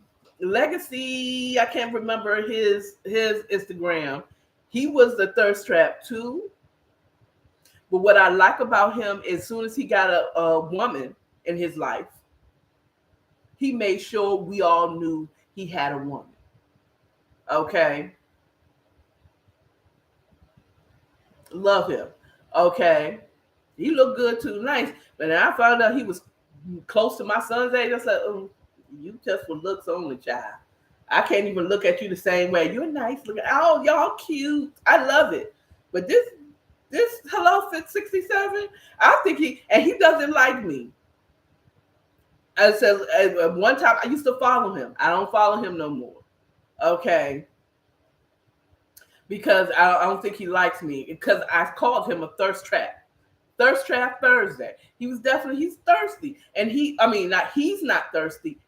can't remember his Instagram. He was the thirst trap too. But what I like about him, as soon as he got a woman in his life, he made sure we all knew he had a woman. Okay. Love him. Okay. He looked good too, nice. But then I found out he was close to my son's age. I said, oh, you just for looks only, child. I can't even look at you the same way. You're nice looking. Oh, y'all cute. I love it. But this Hello Fit 67, I think he doesn't like me. I said at one time I used to follow him. I don't follow him no more. Okay. because I don't think he likes me because I called him a thirst trap. Thirst trap Thursday. He's thirsty. And he's not thirsty.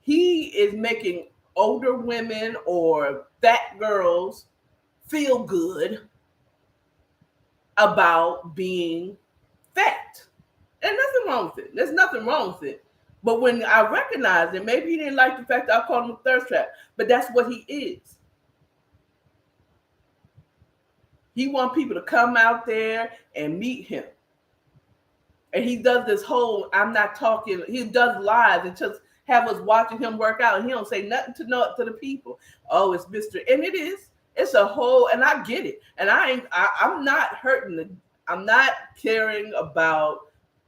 He is making older women or fat girls feel good about being fat. And nothing wrong with it. There's nothing wrong with it. But when I recognized it, maybe he didn't like the fact that I called him a thirst trap. But that's what he is. He wants people to come out there and meet him. And he does this whole, I'm not talking, he does lives and just have us watching him work out. And he don't say nothing to the people. Oh, it's Mr. And it is. It's a whole, and I get it. And I'm not hurting. I'm not caring about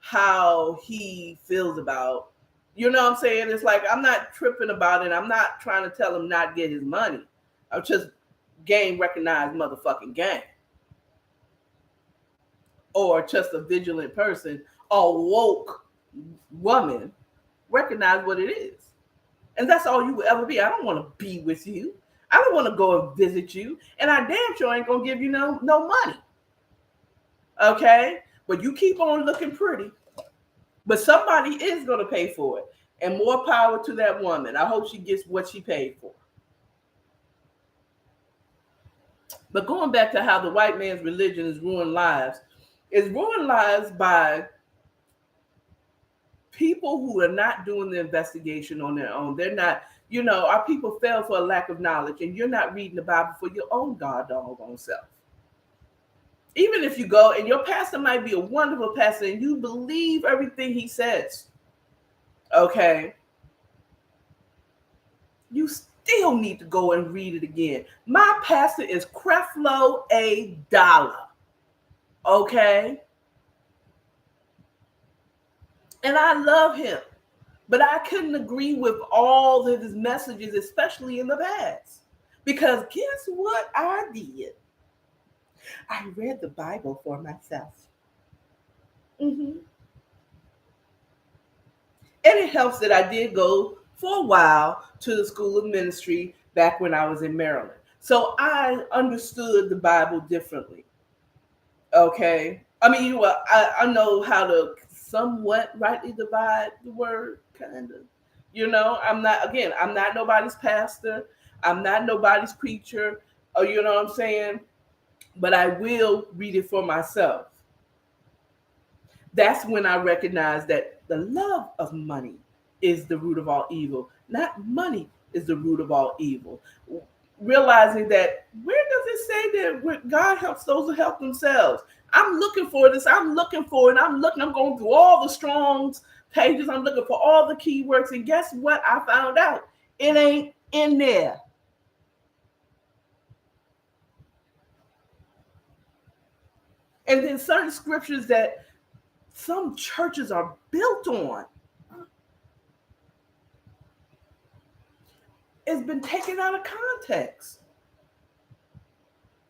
how he feels about, you know what I'm saying? It's like, I'm not tripping about it. I'm not trying to tell him not get his money. I'm just game recognized motherfucking game. Or just a vigilant person, a woke woman, recognize what it is. And that's all you will ever be. I don't want to be with you. I don't want to go and visit you. And I damn sure ain't going to give you no money. Okay? But you keep on looking pretty. But somebody is going to pay for it. And more power to that woman. I hope she gets what she paid for. But going back to how the white man's religion is ruined lives, it's ruined lives by people who are not doing the investigation on their own. They're not, our people fail for a lack of knowledge, and you're not reading the Bible for your own doggone self. Even if you go, and your pastor might be a wonderful pastor, and you believe everything he says, okay, you still need to go and read it again. My pastor is Creflo A. Dollar, okay? And I love him, but I couldn't agree with all of his messages, especially in the past. Because guess what I did? I read the Bible for myself. And it helps that I did go for a while to the School of Ministry back when I was in Maryland. So I understood the Bible differently. Okay? I know how to somewhat rightly divide the word, kind of. I'm not nobody's pastor. I'm not nobody's preacher. Or you know what I'm saying? But I will read it for myself. That's when I recognize that the love of money is the root of all evil. Not money is the root of all evil. Realizing that, where does it say that God helps those who help themselves? I'm looking for this. I'm looking for it. I'm going through all the Strong's pages. I'm looking for all the keywords. And guess what? I found out it ain't in there. And then certain scriptures that some churches are built on, it's been taken out of context.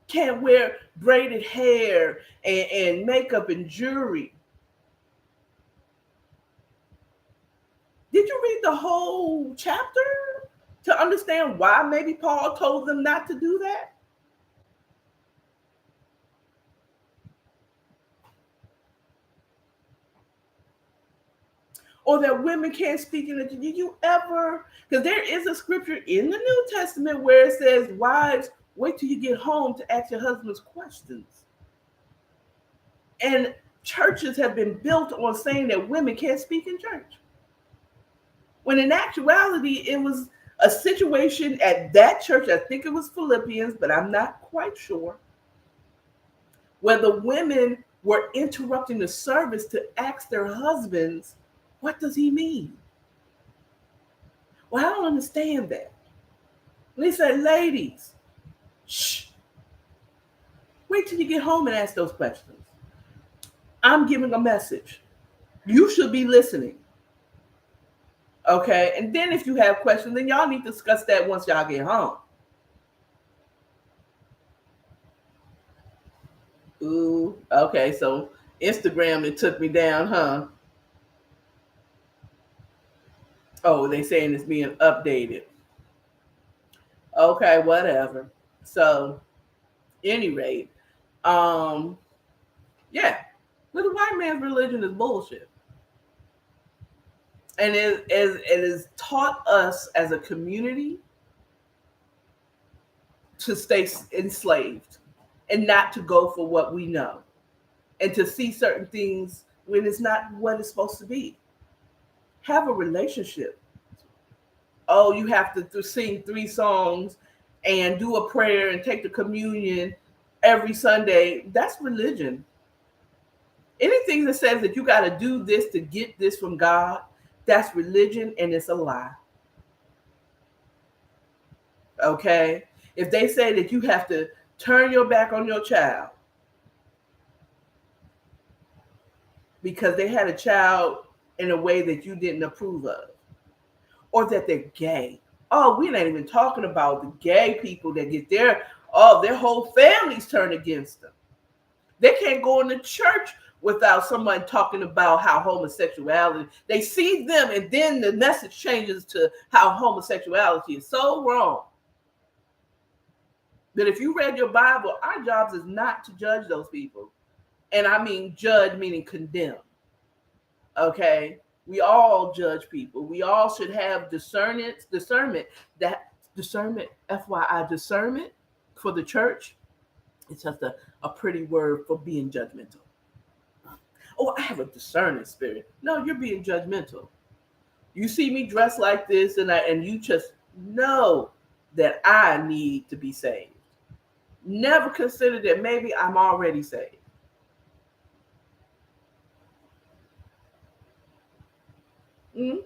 Can't wear braided hair and makeup and jewelry. Did you read the whole chapter to understand why maybe Paul told them not to do that? Or that women can't speak in the, did you ever, because there is a scripture in the New Testament where it says, wives, wait till you get home to ask your husbands questions. And churches have been built on saying that women can't speak in church. When in actuality, it was a situation at that church, I think it was Philippians, but I'm not quite sure, where the women were interrupting the service to ask their husbands, what does he mean? Well, I don't understand that. And he said, ladies, shh. Wait till you get home and ask those questions. I'm giving a message. You should be listening. Okay? And then if you have questions, then y'all need to discuss that once y'all get home. Ooh, okay. So Instagram, it took me down, huh? Oh, they saying it's being updated. Okay, whatever. So Any rate, um, yeah, the white man's religion is bullshit. And it has taught us as a community to stay enslaved and not to go for what we know and to see certain things when it's not what it's supposed to be. Have a relationship. Oh, you have to sing 3 songs and do a prayer and take the communion every Sunday. That's religion. Anything that says that you got to do this to get this from God, that's religion and it's a lie. Okay? If they say that you have to turn your back on your child because they had a child in a way that you didn't approve of, or that they're gay. Oh, we ain't even talking about the gay people that get their whole families turned against them. They can't go into church without someone talking about how homosexuality, they see them and then the message changes to how homosexuality is so wrong. That if you read your Bible, our jobs is not to judge those people. And I mean judge meaning condemn. Okay? We all judge people. We all should have discernment. That discernment, FYI, discernment for the church, it's just a pretty word for being judgmental. Oh, I have a discerning spirit. No, you're being judgmental. You see me dressed like this, and you just know that I need to be saved. Never consider that maybe I'm already saved. Mm-hmm.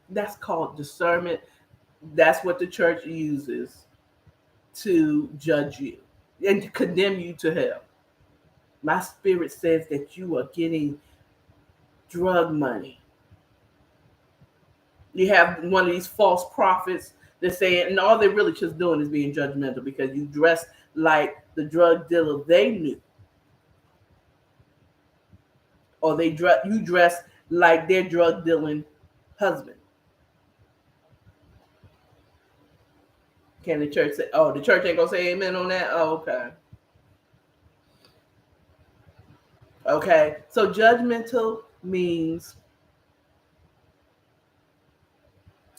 That's called discernment. That's what the church uses to judge you and to condemn you to hell. My spirit says that you are getting drug money. You have one of these false prophets that say, and all they're really just doing is being judgmental because you dress like the drug dealer they knew, or you dress like their drug dealing husband. Can the church say, oh, the church ain't gonna say amen on that? Oh, okay. Okay. So judgmental means,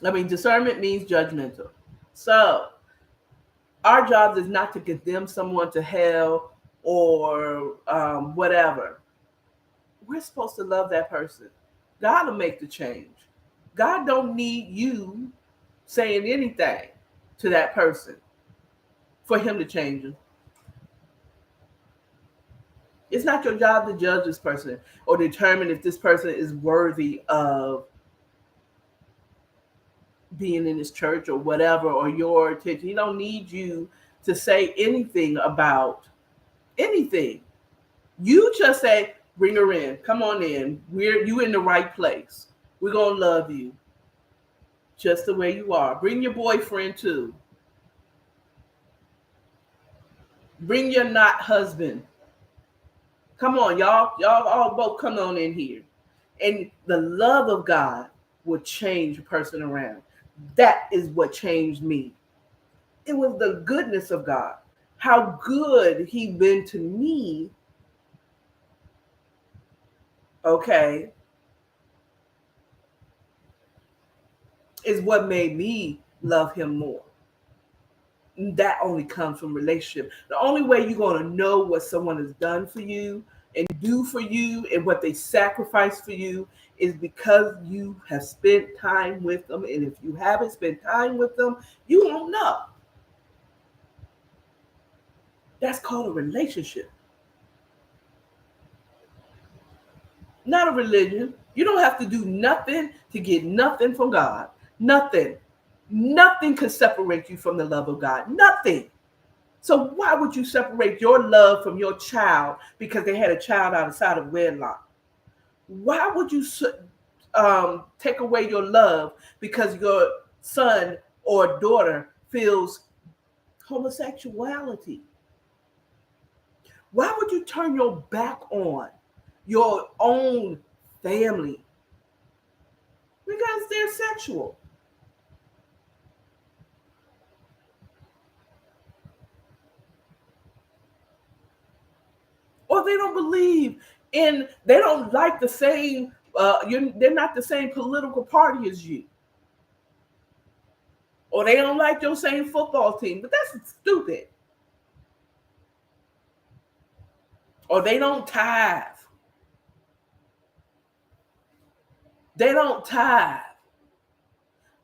discernment means judgmental. So our job is not to condemn someone to hell or whatever. We're supposed to love that person. God will make the change. God don't need you saying anything to that person for him to change them. It's not your job to judge this person or determine if this person is worthy of being in his church or whatever, or your attention. He don't need you to say anything about anything. You just say, bring her in. Come on in. You in the right place. We're gonna love you just the way you are. Bring your boyfriend too. Bring your not husband. Come on, y'all. Y'all all both come on in here. And the love of God will change a person around. That is what changed me. It was the goodness of God. How good he been to me. Okay. Is what made me love him more. That only comes from relationship. The only way you're going to know what someone has done for you and do for you and what they sacrifice for you is because you have spent time with them. And if you haven't spent time with them, you won't know. That's called a relationship. Not a religion. You don't have to do nothing to get nothing from God. Nothing. Nothing can separate you from the love of God. Nothing. So why would you separate your love from your child because they had a child outside of wedlock? Why would you take away your love because your son or daughter feels homosexuality? Why would you turn your back on your own family? Because they're sexual. or they don't believe in, they don't like the same, they're not the same political party as you, or they don't like your same football team, but that's stupid. Or they don't tithe. They don't tithe.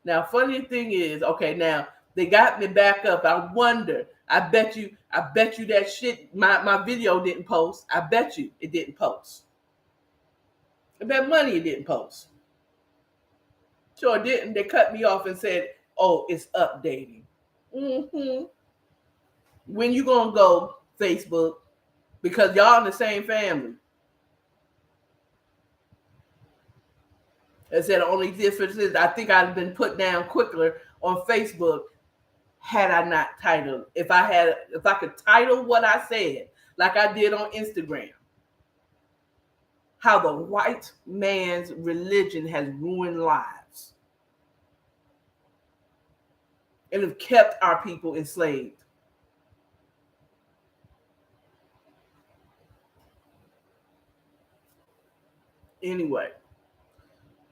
Now, funny thing is, okay, now they got me back up. I wonder. I bet you that shit, my video didn't post. I bet you it didn't post. I bet money it didn't post. Sure didn't. They cut me off and said, oh, it's updating. Mm-hmm. When you gonna go, Facebook? Because y'all in the same family. I said, only difference is I think I'd been put down quicker on Facebook had I not titled. If I could title what I said, like I did on Instagram, how the white man's religion has ruined lives and have kept our people enslaved. Anyway,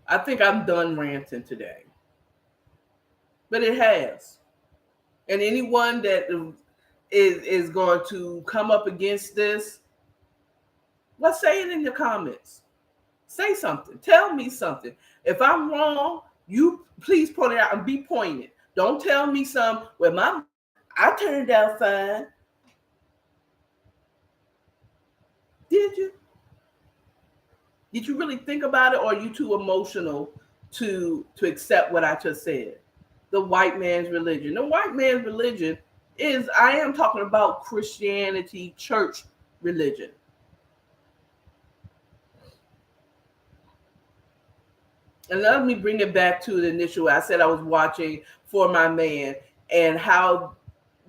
I think I'm done ranting today. But it has. And anyone that is going to come up against this, let's say it in the comments. Say something. Tell me something. If I'm wrong, you please point it out and be pointed. Don't tell me I turned out fine. Did you? Did you really think about it, or are you too emotional to accept what I just said? The white man's religion. The white man's religion is, I am talking about Christianity, church religion. And let me bring it back to the initial. I said I was watching For My Man, and how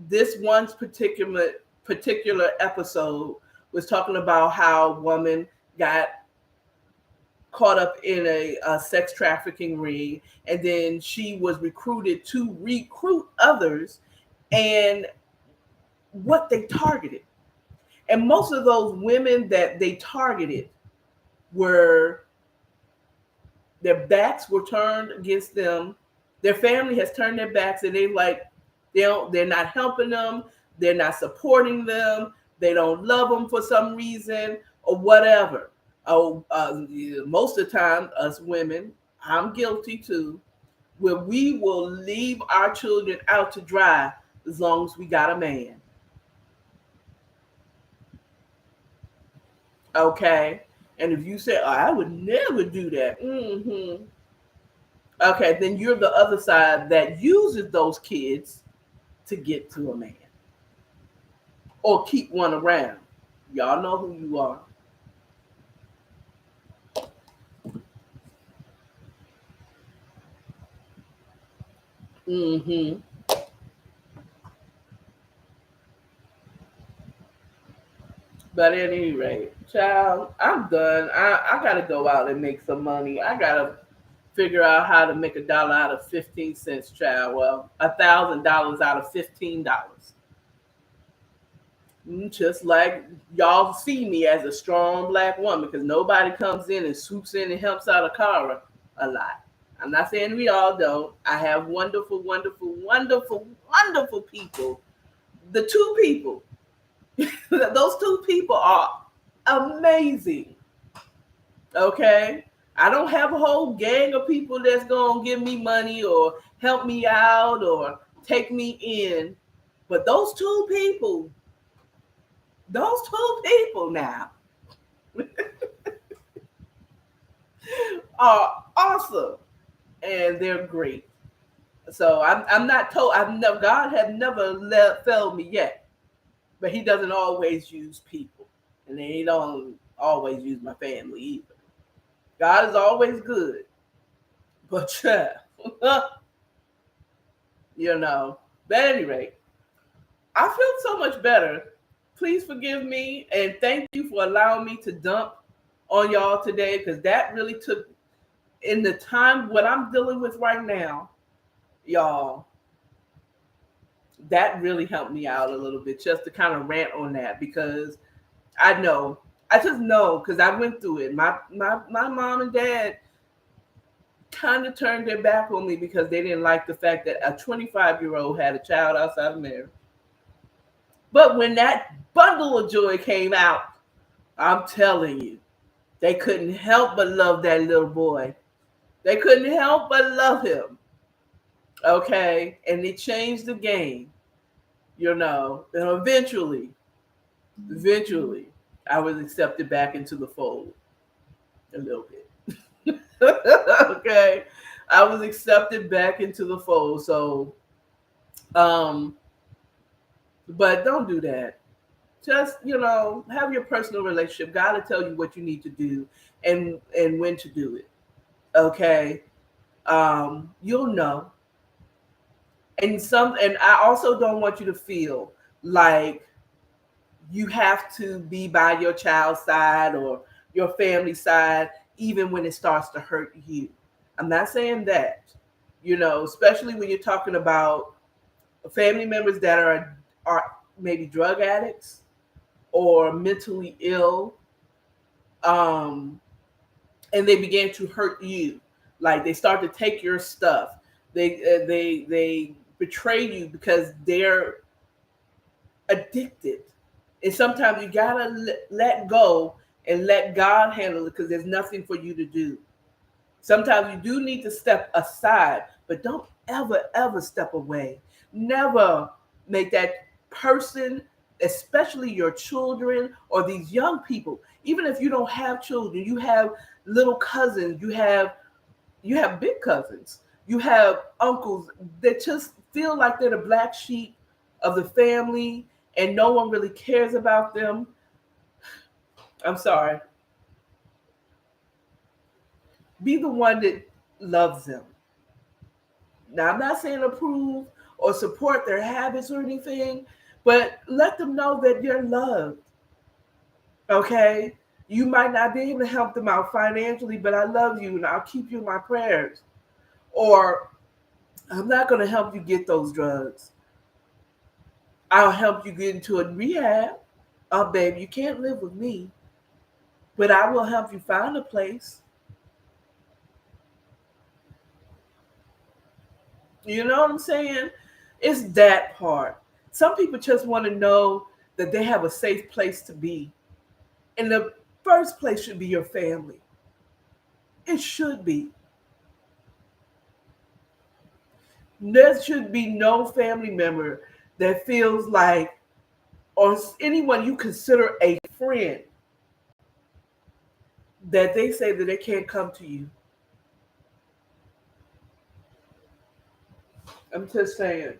this one's particular episode was talking about how a woman got caught up in a sex trafficking ring, and then she was recruited to recruit others, and what they targeted. And most of those women that they targeted were, their backs were turned against them. Their family has turned their backs, and they're not helping them. They're not supporting them. They don't love them for some reason or whatever. Most of the time, us women, I'm guilty too, where we will leave our children out to dry as long as we got a man. Okay? And if you say, oh, I would never do that. Mm-hmm. Okay, then you're the other side that uses those kids to get to a man or keep one around. Y'all know who you are. Mm-hmm. But at any rate, child, I'm done. I gotta go out and make some money. I gotta figure out how to make $1 out of 15 cents, child. Well, $1,000 out of $15. Just like y'all see me as a strong black woman, because nobody comes in and swoops in and helps out Akara a lot. I'm not saying we all don't. I have wonderful, wonderful, wonderful, wonderful people. The two people, those two people are amazing. Okay? I don't have a whole gang of people that's going to give me money or help me out or take me in. But those two people now are awesome, and they're great. So I'm not told. God has never failed me yet, but He doesn't always use people, and He don't always use my family either. God is always good, but you know. But at any rate, I feel so much better. Please forgive me, and thank you for allowing me to dump on y'all today, because that really took, in the time what I'm dealing with right now, y'all, that really helped me out a little bit just to kind of rant on that, because I know I just know because I went through it. My mom and dad kind of turned their back on me because they didn't like the fact that a 25-year-old had a child outside of marriage. But when that bundle of joy came out, I'm telling you, they couldn't help but love that little boy. They couldn't help but love him. Okay. And they changed the game, And eventually, I was accepted back into the fold a little bit. Okay. I was accepted back into the fold. So, um, but don't do that. Just, have your personal relationship. God will tell you what you need to do and when to do it. Okay. You'll know. And I also don't want you to feel like you have to be by your child's side or your family side, even when it starts to hurt you. I'm not saying that, especially when you're talking about family members that are maybe drug addicts or mentally ill, and they begin to hurt you. Like they start to take your stuff. They betray you because they're addicted. And sometimes you gotta let go and let God handle it because there's nothing for you to do. Sometimes you do need to step aside, but don't ever step away. Never make that person, especially your children or these young people, even if you don't have children, you have little cousins, you have big cousins, you have uncles that just feel like they're the black sheep of the family and no one really cares about them. I'm sorry. Be the one that loves them. Now, I'm not saying approve or support their habits or anything, but let them know that you're loved. Okay? You might not be able to help them out financially, but I love you and I'll keep you in my prayers. Or I'm not going to help you get those drugs. I'll help you get into a rehab. Oh, baby, you can't live with me, but I will help you find a place. You know what I'm saying? It's that part. Some people just want to know that they have a safe place to be. And the first place should be your family. It should be. There should be no family member that feels like, or anyone you consider a friend, that they say that they can't come to you. I'm just saying.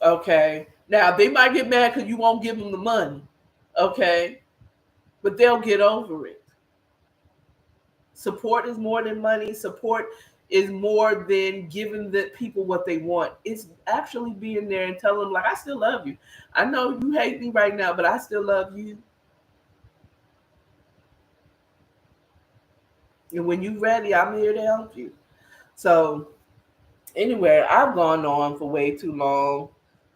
Okay. Now, they might get mad because you won't give them the money. Okay. But they'll get over it. Support is more than money. Support is more than giving the people what they want. It's actually being there and telling them, like, I still love you. I know you hate me right now, but I still love you. And when you're ready, I'm here to help you. So, anyway, I've gone on for way too long.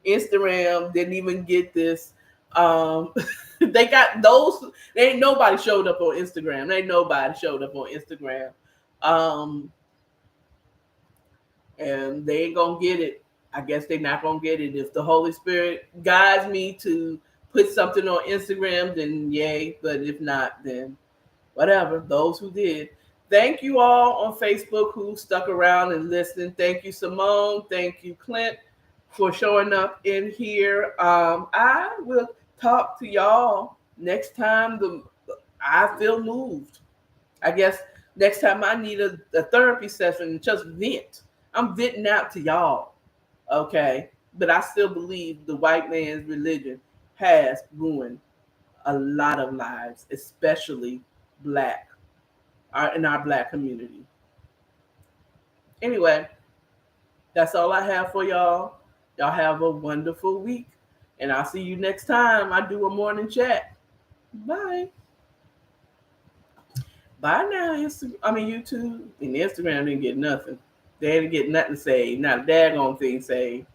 Instagram didn't even get this. They got those. Ain't nobody showed up on Instagram. Ain't nobody showed up on Instagram. And they ain't gonna get it. I guess they're not gonna get it. If the Holy Spirit guides me to put something on Instagram, then yay. But if not, then whatever. Those who did. Thank you all on Facebook who stuck around and listened. Thank you, Simone. Thank you, Clint, for showing up in here. I will talk to y'all next time I feel moved. I guess next time I need a therapy session, just vent. I'm venting out to y'all, okay? But I still believe the white man's religion has ruined a lot of lives, especially black, in our black community. Anyway, that's all I have for y'all. Y'all have a wonderful week. And I'll see you next time I do a morning chat. Bye. Bye now, YouTube. And Instagram didn't get nothing. They didn't get nothing saved. Not a daggone thing saved.